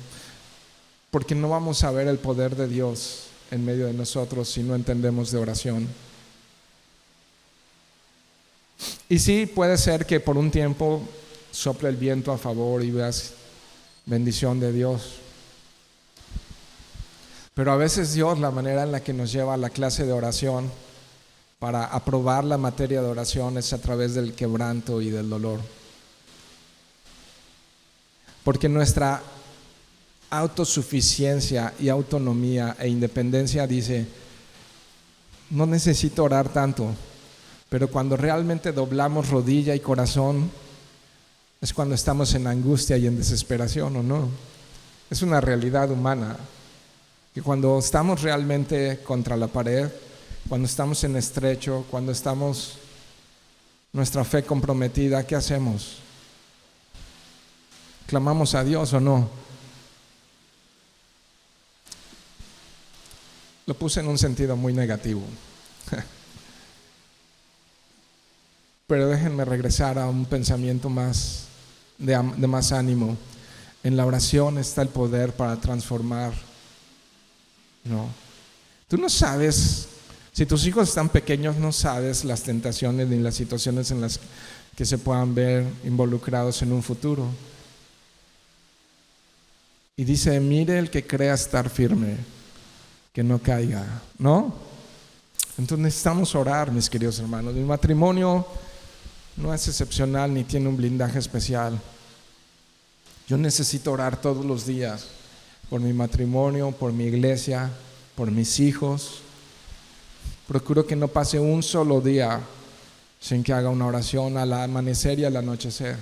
Porque no vamos a ver el poder de Dios en medio de nosotros si no entendemos de oración. Y sí, puede ser que por un tiempo sople el viento a favor y veas bendición de Dios. Pero a veces Dios, la manera en la que nos lleva a la clase de oración para aprobar la materia de oración es a través del quebranto y del dolor. Porque nuestra autosuficiencia y autonomía e independencia dice, no necesito orar tanto, pero cuando realmente doblamos rodilla y corazón, es cuando estamos en angustia y en desesperación, ¿o no? Es una realidad humana, que cuando estamos realmente contra la pared, cuando estamos en estrecho, cuando estamos nuestra fe comprometida, ¿qué hacemos? ¿Clamamos a Dios o no? Lo puse en un sentido muy negativo. Pero déjenme regresar a un pensamiento más de más ánimo. En la oración está el poder para transformar, ¿no? Tú no sabes, si tus hijos están pequeños, no sabes las tentaciones ni las situaciones en las que se puedan ver involucrados en un futuro. Y dice, mire el que crea estar firme, que no caiga, ¿no? Entonces necesitamos orar, mis queridos hermanos. Mi matrimonio no es excepcional ni tiene un blindaje especial. Yo necesito orar todos los días por mi matrimonio, por mi iglesia, por mis hijos. Procuro que no pase un solo día sin que haga una oración al amanecer y al anochecer.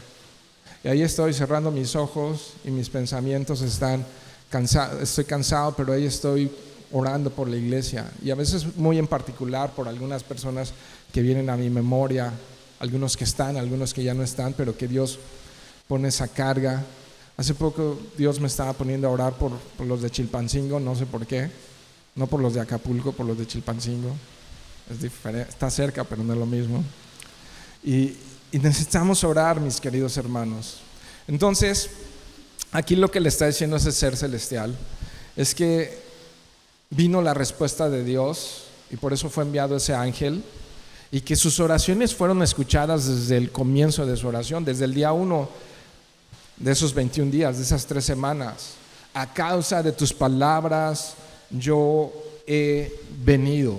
Y ahí estoy cerrando mis ojos y mis pensamientos están cansados. Estoy cansado, pero ahí estoy orando por la iglesia. Y a veces muy en particular por algunas personas que vienen a mi memoria, algunos que están, algunos que ya no están, pero que Dios pone esa carga. Hace poco Dios me estaba poniendo a orar por los de Chilpancingo, no sé por qué, no por los de Acapulco, por los de Chilpancingo. Es diferente, está cerca, pero no es lo mismo. Y necesitamos orar, mis queridos hermanos. Entonces, aquí lo que le está diciendo ese ser celestial es que vino la respuesta de Dios y por eso fue enviado ese ángel, y que sus oraciones fueron escuchadas desde el comienzo de su oración, desde el día 1 de esos 21 días, de esas 3 semanas. A causa de tus palabras yo he venido.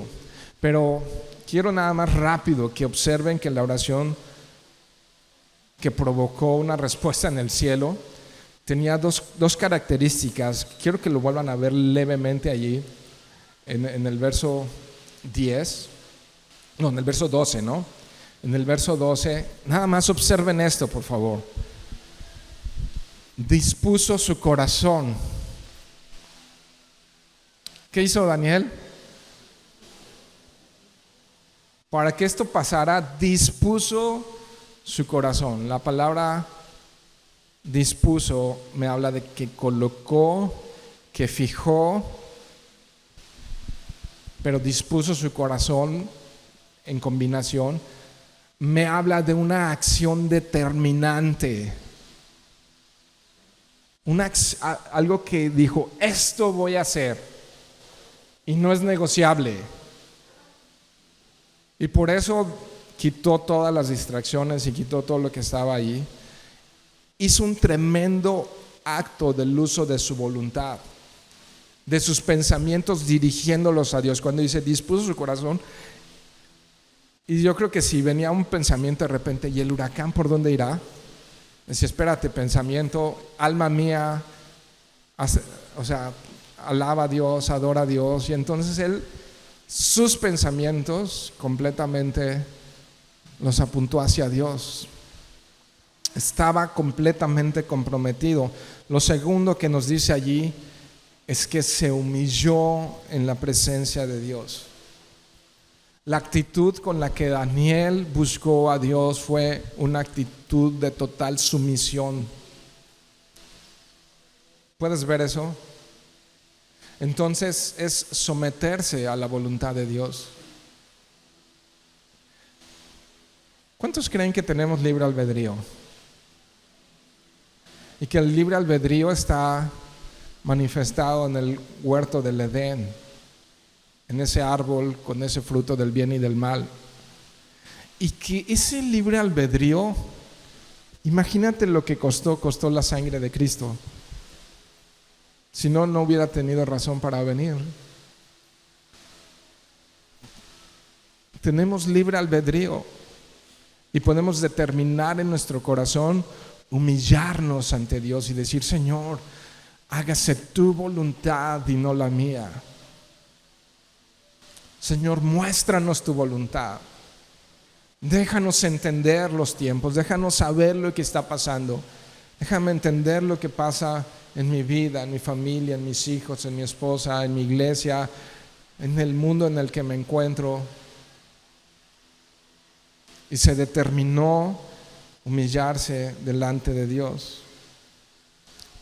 Pero quiero nada más rápido que observen que la oración que provocó una respuesta en el cielo tenía dos características. Quiero que lo vuelvan a ver levemente allí en el verso 10, no, en el verso 12, ¿no? En el verso 12, nada más observen esto, por favor. Dispuso su corazón. ¿Qué hizo Daniel? Para que esto pasara, dispuso su corazón. La palabra dispuso me habla de que colocó, que fijó, pero dispuso su corazón en combinación. Me habla de una acción determinante. Algo que dijo, esto voy a hacer, y no es negociable. Y por eso quitó todas las distracciones y quitó todo lo que estaba ahí. Hizo un tremendo acto del uso de su voluntad, de sus pensamientos, dirigiéndolos a Dios. Cuando dice dispuso su corazón, y yo creo que si venía un pensamiento de repente, ¿y el huracán por dónde irá? Decía, espérate, pensamiento, alma mía, alaba a Dios, adora a Dios. Y entonces él, sus pensamientos completamente los apuntó hacia Dios. Estaba completamente comprometido. Lo segundo que nos dice allí es que se humilló en la presencia de Dios. La actitud con la que Daniel buscó a Dios fue una actitud de total sumisión. ¿Puedes ver eso? Entonces es someterse a la voluntad de Dios. ¿Cuántos creen que tenemos libre albedrío? Y que el libre albedrío está manifestado en el huerto del Edén, en ese árbol con ese fruto del bien y del mal. Y que ese libre albedrío, imagínate lo que costó la sangre de Cristo. Si no, no hubiera tenido razón para venir. Tenemos libre albedrío y podemos determinar en nuestro corazón humillarnos ante Dios y decir, Señor, hágase tu voluntad y no la mía. Señor, muéstranos tu voluntad. Déjanos entender los tiempos, déjanos saber lo que está pasando. Déjame entender lo que pasa en mi vida, en mi familia, en mis hijos, en mi esposa, en mi iglesia, en el mundo en el que me encuentro. Y se determinó humillarse delante de Dios.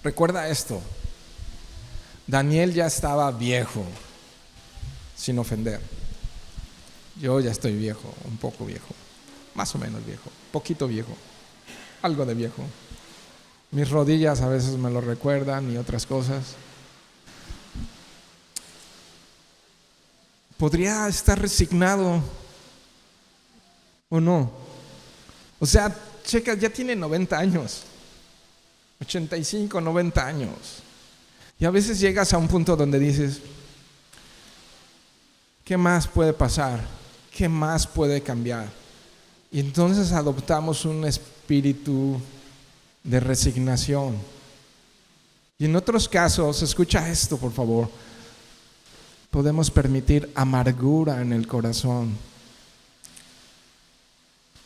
Recuerda esto: Daniel ya estaba viejo, sin ofender. Yo ya estoy viejo, un poco viejo, más o menos viejo, poquito viejo, algo de viejo. Mis rodillas a veces me lo recuerdan y otras cosas. ¿Podría estar resignado o no? O sea, checa, ya tiene 90 años, 85, 90 años. Y a veces llegas a un punto donde dices, ¿qué más puede pasar? ¿Qué más puede cambiar? Y entonces adoptamos un espíritu de resignación. Y en otros casos, escucha esto por favor, podemos permitir amargura en el corazón,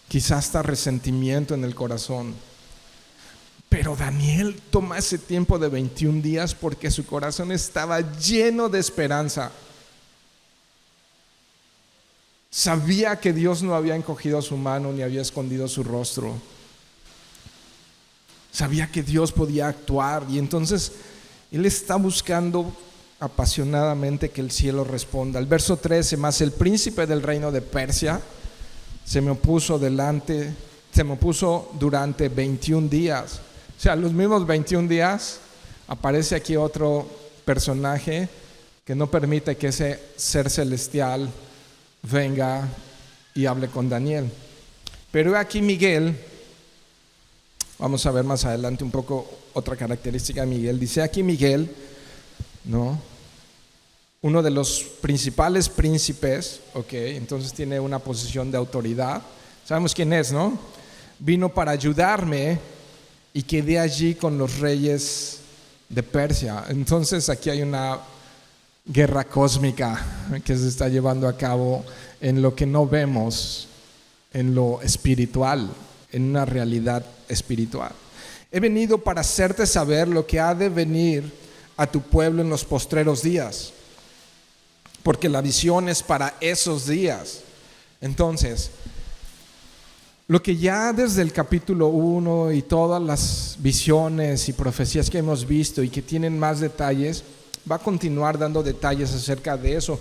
quizás hasta resentimiento en el corazón. Pero Daniel toma ese tiempo de 21 días porque su corazón estaba lleno de esperanza. Sabía que Dios no había encogido su mano ni había escondido su rostro. Sabía que Dios podía actuar, y entonces él está buscando apasionadamente que el cielo responda. El verso 13: mas el príncipe del reino de Persia se me opuso durante 21 días. O sea, los mismos 21 días aparece aquí otro personaje que no permite que ese ser celestial venga y hable con Daniel. Pero aquí Miguel, vamos a ver más adelante un poco otra característica de Miguel. Dice aquí Miguel, ¿no? Uno de los principales príncipes, entonces tiene una posición de autoridad. Sabemos quién es, ¿no? Vino para ayudarme y quedé allí con los reyes de Persia. Entonces aquí hay una guerra cósmica que se está llevando a cabo en lo que no vemos, en lo espiritual, en una realidad espiritual. He venido para hacerte saber lo que ha de venir a tu pueblo en los postreros días, porque la visión es para esos días. Entonces, lo que ya desde el capítulo 1 y todas las visiones y profecías que hemos visto y que tienen más detalles, va a continuar dando detalles acerca de eso.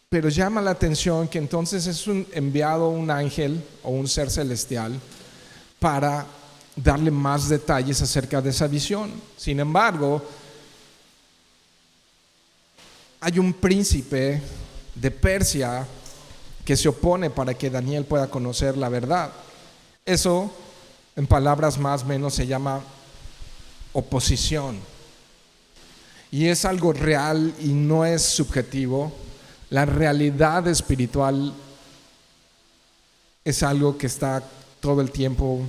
Pero llama la atención que entonces es enviado un ángel o un ser celestial para darle más detalles acerca de esa visión. Sin embargo, hay un príncipe de Persia que se opone para que Daniel pueda conocer la verdad. Eso, en palabras más o menos, se llama oposición. Y es algo real y no es subjetivo. La realidad espiritual es algo que está todo el tiempo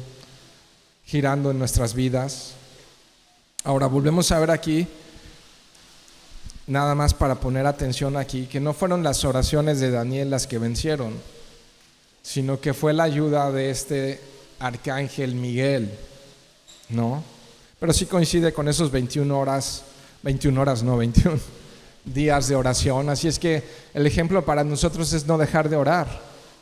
girando en nuestras vidas. Ahora volvemos a ver aquí, nada más para poner atención aquí, que no fueron las oraciones de Daniel las que vencieron, sino que fue la ayuda de este arcángel Miguel, ¿no? Pero sí coincide con esos 21 días de oración. Así es que el ejemplo para nosotros es no dejar de orar,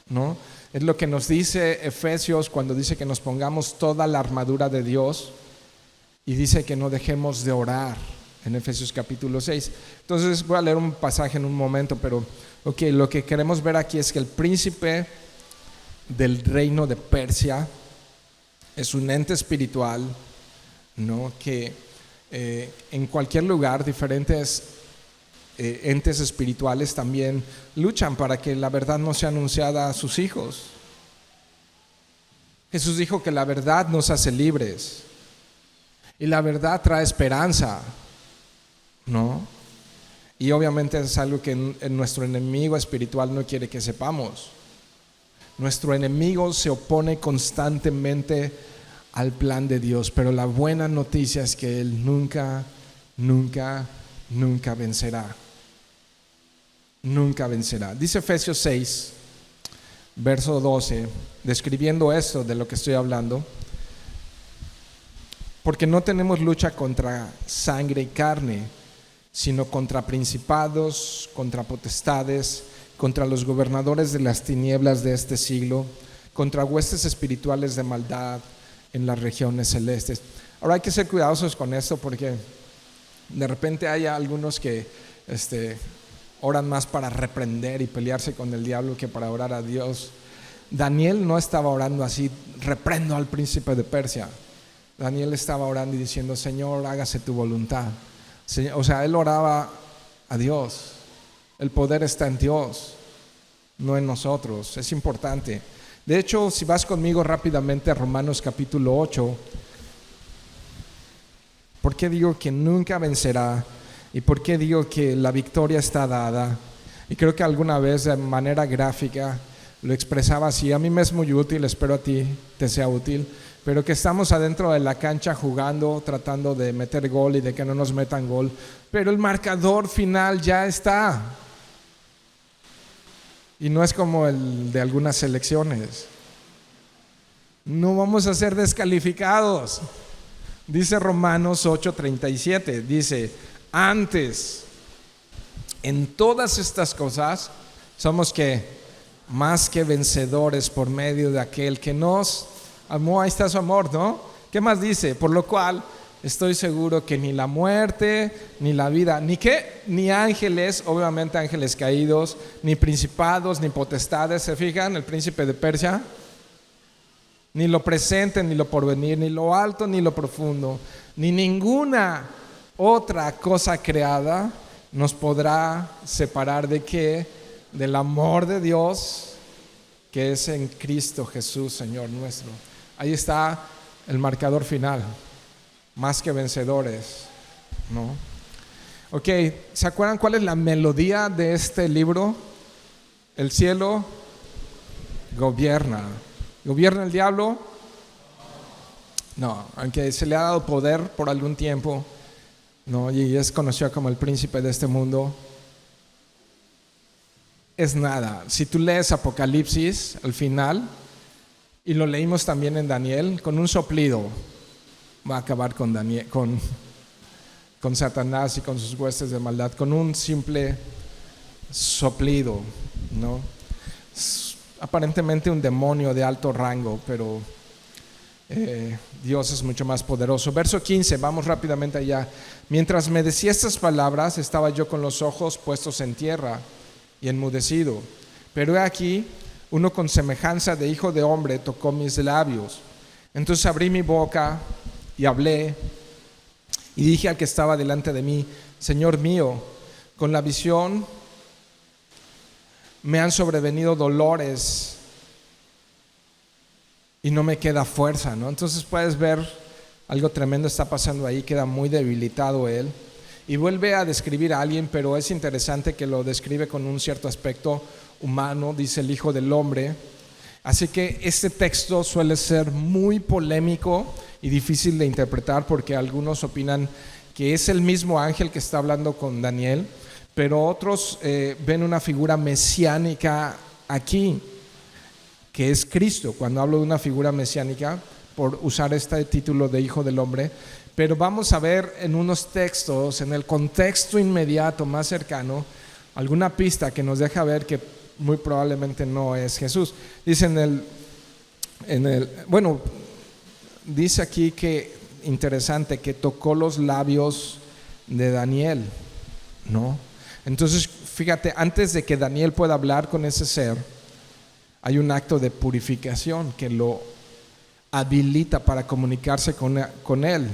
¿no? Es lo que nos dice Efesios cuando dice que nos pongamos toda la armadura de Dios, y dice que no dejemos de orar en Efesios capítulo 6. Entonces voy a leer un pasaje en un momento, pero lo que queremos ver aquí es que el príncipe del reino de Persia es un ente espiritual, ¿no? Que en cualquier lugar diferentes entes espirituales también luchan para que la verdad no sea anunciada a sus hijos. Jesús dijo que la verdad nos hace libres y la verdad trae esperanza, ¿no? Y obviamente es algo que nuestro enemigo espiritual no quiere que sepamos. Nuestro enemigo se opone constantemente al plan de Dios, pero la buena noticia es que Él nunca vencerá. nunca vencerá. Dice Efesios 6, verso 12, describiendo esto de lo que estoy hablando. Porque no tenemos lucha contra sangre y carne, sino contra principados, contra potestades, contra los gobernadores de las tinieblas de este siglo, contra huestes espirituales de maldad en las regiones celestes. Ahora hay que ser cuidadosos con esto, porque de repente hay algunos que oran más para reprender y pelearse con el diablo que para orar a Dios. Daniel no estaba orando así: reprendo al príncipe de Persia. Daniel estaba orando y diciendo: Señor, hágase tu voluntad. O sea, él oraba a Dios. El poder está en Dios, no en nosotros. Es importante. De hecho, si vas conmigo rápidamente a Romanos capítulo 8, ¿por qué digo que nunca vencerá? ¿Y por qué digo que la victoria está dada? Y creo que alguna vez de manera gráfica lo expresaba así. A mí me es muy útil, espero a ti te sea útil. Pero que estamos adentro de la cancha jugando, tratando de meter gol y de que no nos metan gol, pero el marcador final ya está. Y no es como el de algunas selecciones. No vamos a ser descalificados. Dice Romanos 8:37, dice: antes, en todas estas cosas, somos que más que vencedores por medio de aquel que nos amó. Ahí está su amor, ¿no? ¿Qué más dice? Por lo cual estoy seguro que ni la muerte, ni la vida, ni ángeles, obviamente ángeles caídos, ni principados, ni potestades. ¿Se fijan? El príncipe de Persia. Ni lo presente, ni lo porvenir, ni lo alto, ni lo profundo, ni ninguna otra cosa creada nos podrá separar ¿de qué? Del amor de Dios que es en Cristo Jesús, Señor nuestro. Ahí está el marcador final. Más que vencedores, ¿no? Ok, ¿se acuerdan cuál es la melodía de este libro? El cielo gobierna. ¿Gobierna el diablo? No, aunque se le ha dado poder por algún tiempo, ¿no? Y es conocido como el príncipe de este mundo. Es nada. Si tú lees Apocalipsis al final, y lo leímos también en Daniel, con un soplido va a acabar con Daniel, con Satanás y con sus huestes de maldad, con un simple soplido, ¿no? Es aparentemente un demonio de alto rango, pero Dios es mucho más poderoso. Verso 15, vamos rápidamente allá. Mientras me decía estas palabras, estaba yo con los ojos puestos en tierra y enmudecido. Pero he aquí, uno con semejanza de hijo de hombre tocó mis labios. Entonces abrí mi boca y hablé y dije al que estaba delante de mí: Señor mío, con la visión me han sobrevenido dolores y no me queda fuerza, ¿no? Entonces puedes ver algo tremendo está pasando ahí. Queda muy debilitado él y vuelve a describir a alguien, pero es interesante que lo describe con un cierto aspecto humano. Dice el hijo del hombre. Así que este texto suele ser muy polémico y difícil de interpretar, porque algunos opinan que es el mismo ángel que está hablando con Daniel, pero otros ven una figura mesiánica aquí, que es Cristo. Cuando hablo de una figura mesiánica, por usar este título de hijo del hombre, pero vamos a ver en unos textos, en el contexto inmediato más cercano, alguna pista que nos deja ver que muy probablemente no es Jesús. Dice dice aquí que, interesante, que tocó los labios de Daniel, ¿no? Entonces, fíjate, antes de que Daniel pueda hablar con ese ser, hay un acto de purificación que lo habilita para comunicarse con él,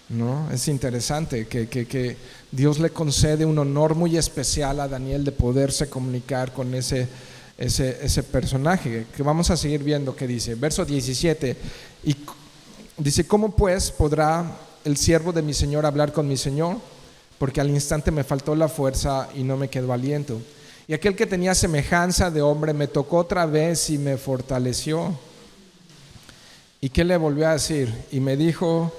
¿no? Es interesante que Dios le concede un honor muy especial a Daniel de poderse comunicar con ese personaje, que vamos a seguir viendo que dice. Verso 17, y dice: ¿cómo pues podrá el siervo de mi Señor hablar con mi Señor? Porque al instante me faltó la fuerza y no me quedó aliento. Y aquel que tenía semejanza de hombre me tocó otra vez y me fortaleció. ¿Y qué le volvió a decir? Y me dijo: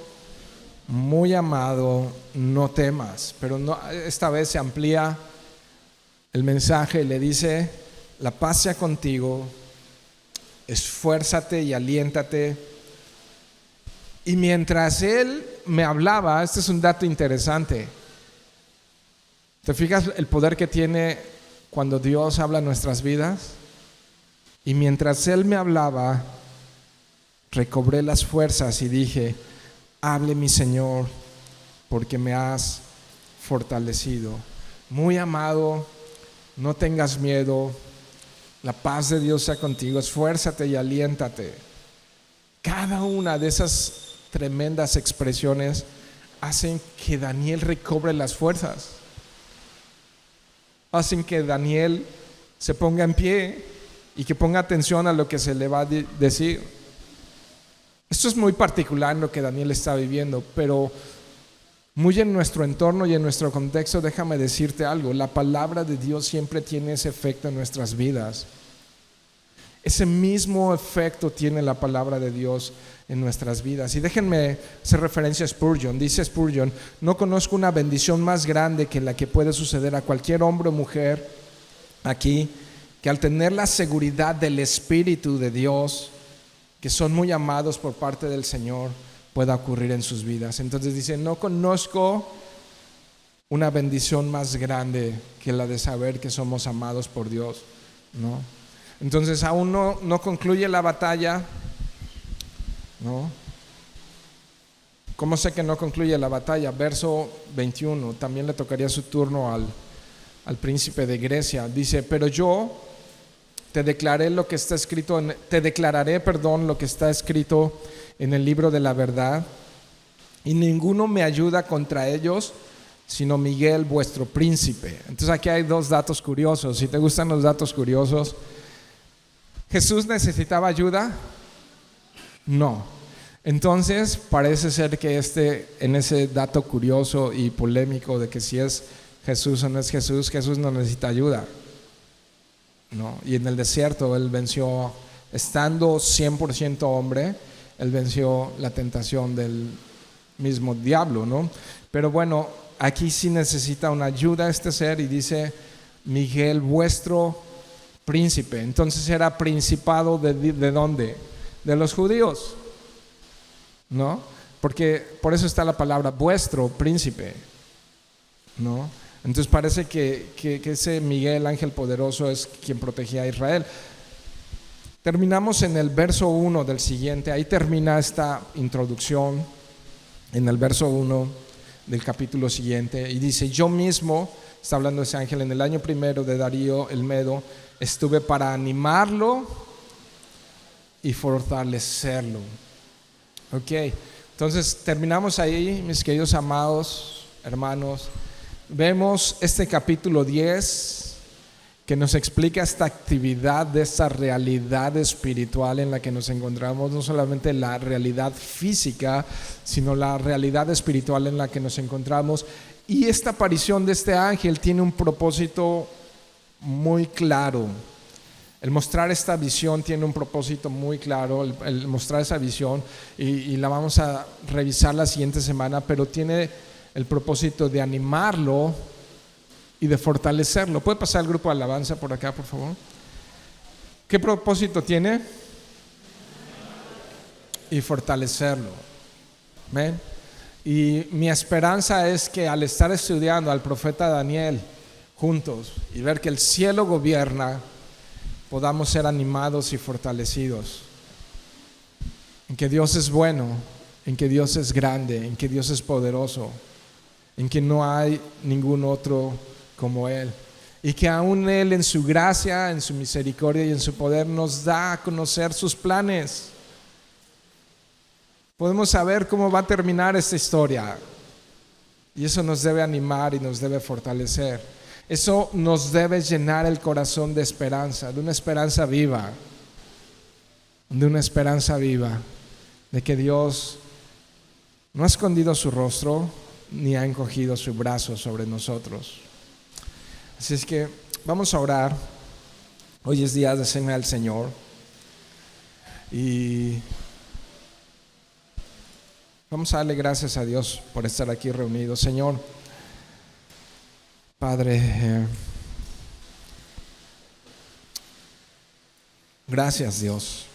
muy amado, no temas. Pero no, esta vez se amplía el mensaje, le dice: la paz sea contigo, esfuérzate y aliéntate. Y mientras él me hablaba, este es un dato interesante. ¿Te fijas el poder que tiene cuando Dios habla en nuestras vidas? Y mientras él me hablaba, recobré las fuerzas y dije: hable mi Señor, porque me has fortalecido. Muy amado, no tengas miedo, la paz de Dios sea contigo, esfuérzate y aliéntate. Cada una de esas tremendas expresiones hacen que Daniel recobre las fuerzas, hacen que Daniel se ponga en pie y que ponga atención a lo que se le va a decir. Esto es muy particular en lo que Daniel está viviendo, pero muy en nuestro entorno y en nuestro contexto. Déjame decirte algo: la palabra de Dios siempre tiene ese efecto en nuestras vidas. Ese mismo efecto tiene la palabra de Dios en nuestras vidas. Y déjenme hacer referencia a Spurgeon. Dice Spurgeon: no conozco una bendición más grande que la que puede suceder a cualquier hombre o mujer aquí, que al tener la seguridad del Espíritu de Dios, que son muy amados por parte del Señor, pueda ocurrir en sus vidas. Entonces dice: no conozco una bendición más grande que la de saber que somos amados por Dios, ¿no? Entonces aún no concluye la batalla, ¿no? ¿Cómo sé que no concluye la batalla? Verso 21, también le tocaría su turno al príncipe de Grecia. Dice: pero yo te declararé lo que está escrito lo que está escrito en el libro de la verdad, y ninguno me ayuda contra ellos sino Miguel, vuestro príncipe. Entonces aquí hay dos datos curiosos. Si te gustan los datos curiosos, ¿Jesús necesitaba ayuda? No. Entonces parece ser que en ese dato curioso y polémico de que si es Jesús o no es Jesús, Jesús no necesita ayuda, ¿no? Y en el desierto él venció, estando 100% hombre, él venció la tentación del mismo diablo, ¿no? Pero bueno, aquí sí necesita una ayuda este ser, y dice: Miguel, vuestro príncipe. Entonces era principado ¿de dónde? De los judíos, ¿no? Porque por eso está la palabra vuestro príncipe, ¿no? Entonces parece que ese Miguel, ángel poderoso, es quien protegía a Israel. Terminamos en el verso 1 del siguiente. Ahí termina esta introducción, en el verso 1 del capítulo siguiente, y dice: yo mismo, está hablando ese ángel, en el año primero de Darío el Medo, estuve para animarlo y fortalecerlo. Ok, entonces terminamos ahí, mis queridos amados hermanos. Vemos este capítulo 10 que nos explica esta actividad de esta realidad espiritual en la que nos encontramos, no solamente la realidad física, sino la realidad espiritual en la que nos encontramos. Y esta aparición de este ángel tiene un propósito muy claro. El mostrar esta visión tiene un propósito muy claro, el mostrar esa visión, y la vamos a revisar la siguiente semana, pero tiene el propósito de animarlo y de fortalecerlo. ¿Puede pasar el grupo de alabanza por acá, por favor? ¿Qué propósito tiene? Y fortalecerlo. ¿Ven? Y mi esperanza es que al estar estudiando al profeta Daniel juntos y ver que el cielo gobierna, podamos ser animados y fortalecidos en que Dios es bueno, en que Dios es grande, en que Dios es poderoso, en que no hay ningún otro como Él, y que aún Él, en su gracia, en su misericordia y en su poder, nos da a conocer sus planes. Podemos saber cómo va a terminar esta historia, y eso nos debe animar y nos debe fortalecer. Eso nos debe llenar el corazón de esperanza, de una esperanza viva, de que Dios no ha escondido su rostro ni ha encogido su brazo sobre nosotros. Así es que vamos a orar. Hoy es día de cena del Señor, y vamos a darle gracias a Dios por estar aquí reunidos. Señor, Padre, Gracias, Dios.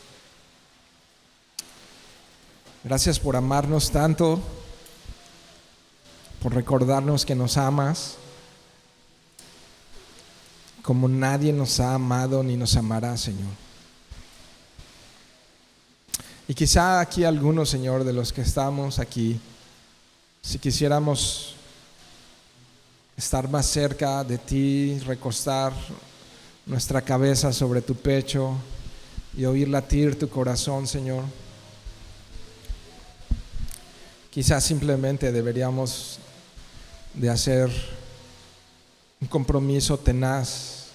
Gracias por amarnos tanto, por recordarnos que nos amas como nadie nos ha amado ni nos amará, Señor. Y quizá aquí algunos, Señor, de los que estamos aquí, si quisiéramos estar más cerca de ti, recostar nuestra cabeza sobre tu pecho y oír latir tu corazón, Señor, quizás simplemente deberíamos de hacer un compromiso tenaz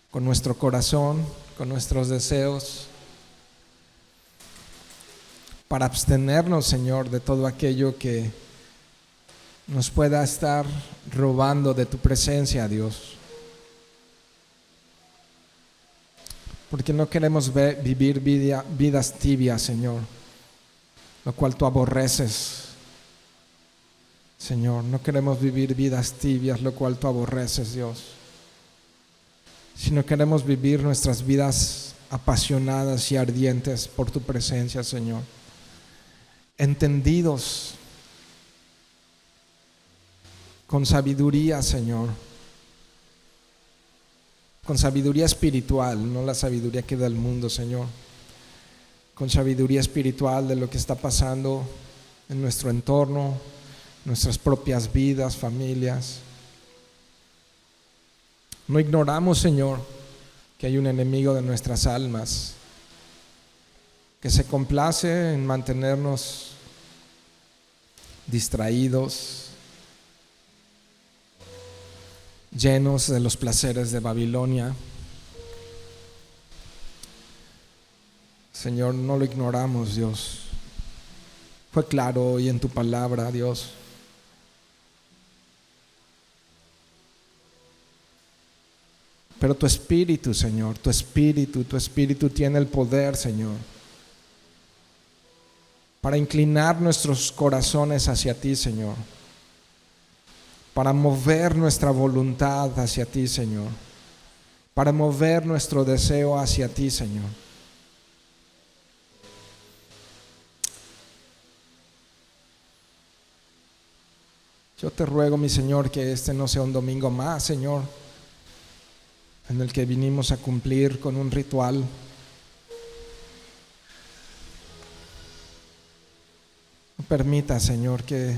con nuestro corazón, con nuestros deseos, para abstenernos, Señor, de todo aquello que nos pueda estar robando de tu presencia, Dios. Porque no queremos vivir vidas tibias, Señor, lo cual tú aborreces. Señor, no queremos vivir vidas tibias, lo cual tú aborreces, Dios, sino queremos vivir nuestras vidas apasionadas y ardientes por tu presencia, Señor, entendidos con sabiduría, Señor, con sabiduría espiritual, no la sabiduría que da el mundo, Señor, con sabiduría espiritual de lo que está pasando en nuestro entorno, nuestras propias vidas, familias. No ignoramos, Señor, que hay un enemigo de nuestras almas que se complace en mantenernos distraídos, llenos de los placeres de Babilonia. Señor, no lo ignoramos, Dios. Fue claro hoy en tu palabra, Dios. Pero tu espíritu, Señor, tu espíritu tiene el poder, Señor, para inclinar nuestros corazones hacia ti, Señor, para mover nuestra voluntad hacia ti, Señor, para mover nuestro deseo hacia ti, Señor. Yo te ruego, mi Señor, que este no sea un domingo más, Señor, en el que vinimos a cumplir con un ritual. No permita, Señor, que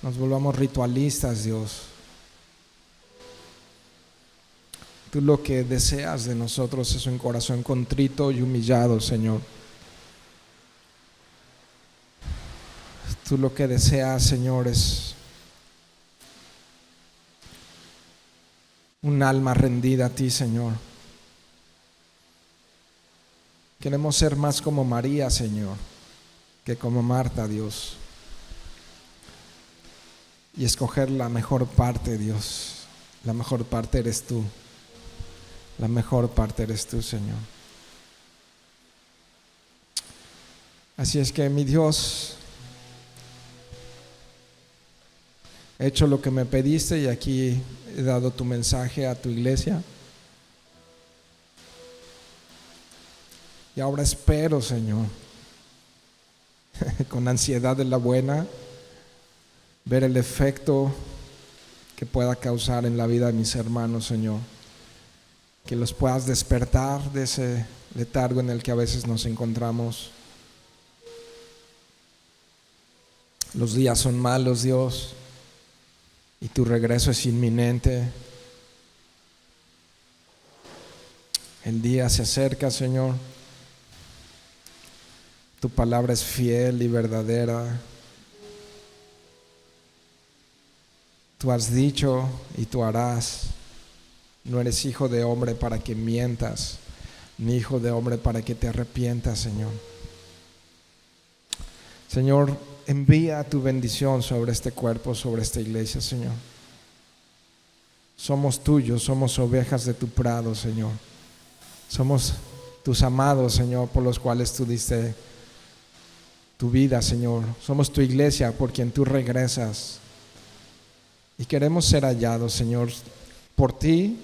nos volvamos ritualistas, Dios. Tú lo que deseas de nosotros es un corazón contrito y humillado, Señor. Tú lo que deseas, Señor, es un alma rendida a ti, Señor. Queremos ser más como María, Señor, que como Marta, Dios, y escoger la mejor parte, Dios. La mejor parte eres tú. La mejor parte eres tú, Señor. Así es que, mi Dios, he hecho lo que me pediste y aquí he dado tu mensaje a tu iglesia. Y ahora espero, Señor, con ansiedad de la buena, ver el efecto que pueda causar en la vida de mis hermanos, Señor. Que los puedas despertar de ese letargo en el que a veces nos encontramos. Los días son malos, Dios, y tu regreso es inminente. El día se acerca, Señor. Tu palabra es fiel y verdadera. Tú has dicho y tú harás. No eres hijo de hombre para que mientas, ni hijo de hombre para que te arrepientas, Señor. Señor, envía tu bendición sobre este cuerpo, sobre esta iglesia, Señor. Somos tuyos, somos ovejas de tu prado, Señor. Somos tus amados, Señor, por los cuales tú diste tu vida, Señor. Somos tu iglesia por quien tú regresas. Y queremos ser hallados, Señor, por ti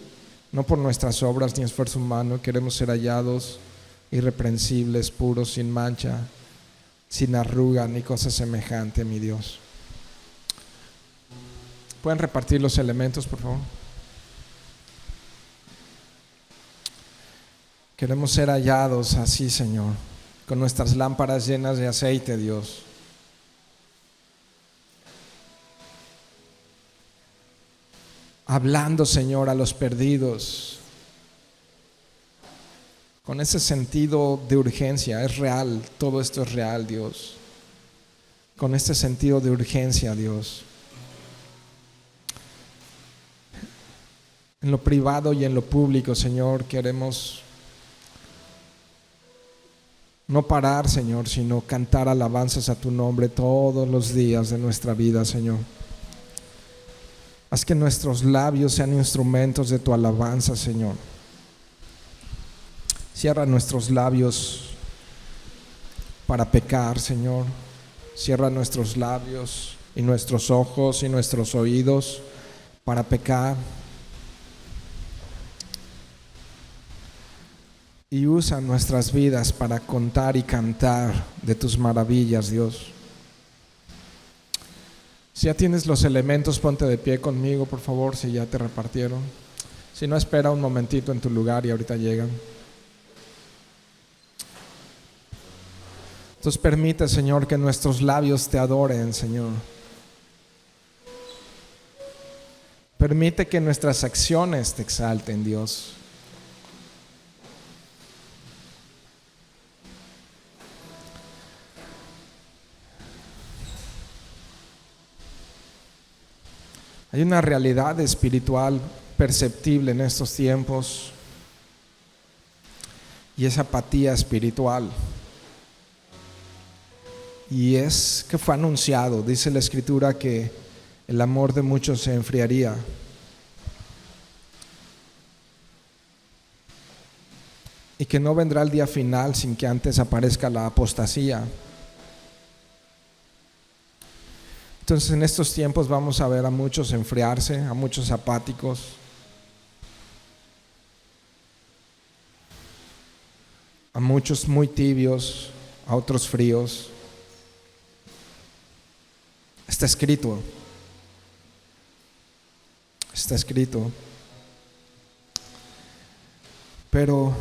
no por nuestras obras ni esfuerzo humano. Queremos ser hallados irreprensibles, puros, sin mancha, sin arruga ni cosa semejante, mi Dios. ¿Pueden repartir los elementos, por favor? Queremos ser hallados así, Señor, con nuestras lámparas llenas de aceite, Dios. Hablando, Señor, a los perdidos, con ese sentido de urgencia. Es real, todo esto es real, Dios. Con este sentido de urgencia, Dios. En lo privado y en lo público, Señor, queremos no parar, Señor, sino cantar alabanzas a tu nombre todos los días de nuestra vida, Señor. Haz que nuestros labios sean instrumentos de tu alabanza, Señor. Cierra nuestros labios para pecar, Señor. Cierra nuestros labios y nuestros ojos y nuestros oídos para pecar. Y usa nuestras vidas para contar y cantar de tus maravillas, Dios. Si ya tienes los elementos, ponte de pie conmigo, por favor, si ya te repartieron. Si no, espera un momentito en tu lugar y ahorita llegan. Entonces permite, Señor, que nuestros labios te adoren, Señor. Permite que nuestras acciones te exalten, Dios. Hay una realidad espiritual perceptible en estos tiempos y es apatía espiritual. Y es que fue anunciado, dice la Escritura, que el amor de muchos se enfriaría. Y que no vendrá el día final sin que antes aparezca la apostasía. Entonces en estos tiempos vamos a ver a muchos enfriarse, a muchos apáticos, a muchos muy tibios, a otros fríos. Está escrito. Está escrito. Pero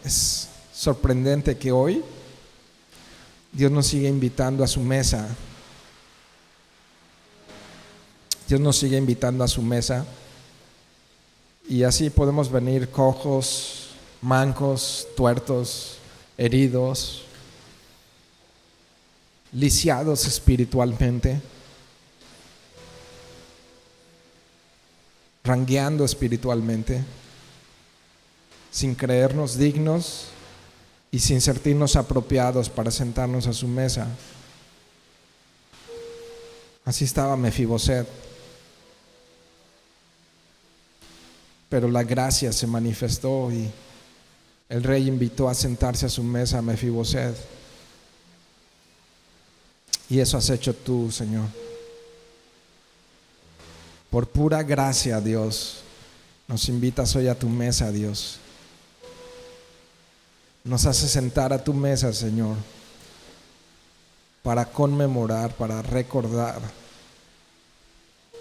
es sorprendente que hoy Dios nos sigue invitando a su mesa. Dios nos sigue invitando a su mesa. Y así podemos venir cojos, mancos, tuertos, heridos, lisiados espiritualmente, rangueando espiritualmente, sin creernos dignos y sin sentirnos apropiados para sentarnos a su mesa. Así estaba Mefiboset. Pero la gracia se manifestó y el rey invitó a sentarse a su mesa a Mefiboset. Y eso has hecho tú, Señor. Por pura gracia, Dios, nos invitas hoy a tu mesa, Dios. Nos hace sentar a tu mesa, Señor, para conmemorar, para recordar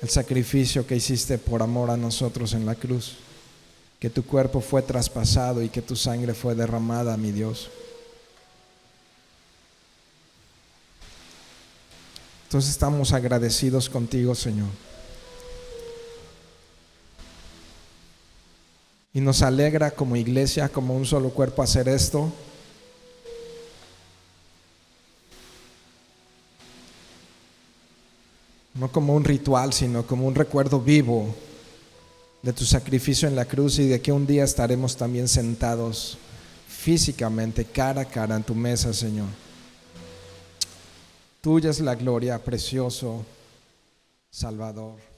el sacrificio que hiciste por amor a nosotros en la cruz, que tu cuerpo fue traspasado y que tu sangre fue derramada, mi Dios. Entonces estamos agradecidos contigo, Señor. Y nos alegra como iglesia, como un solo cuerpo, hacer esto. No como un ritual, sino como un recuerdo vivo de tu sacrificio en la cruz y de que un día estaremos también sentados físicamente, cara a cara en tu mesa, Señor. Tuya es la gloria, precioso Salvador.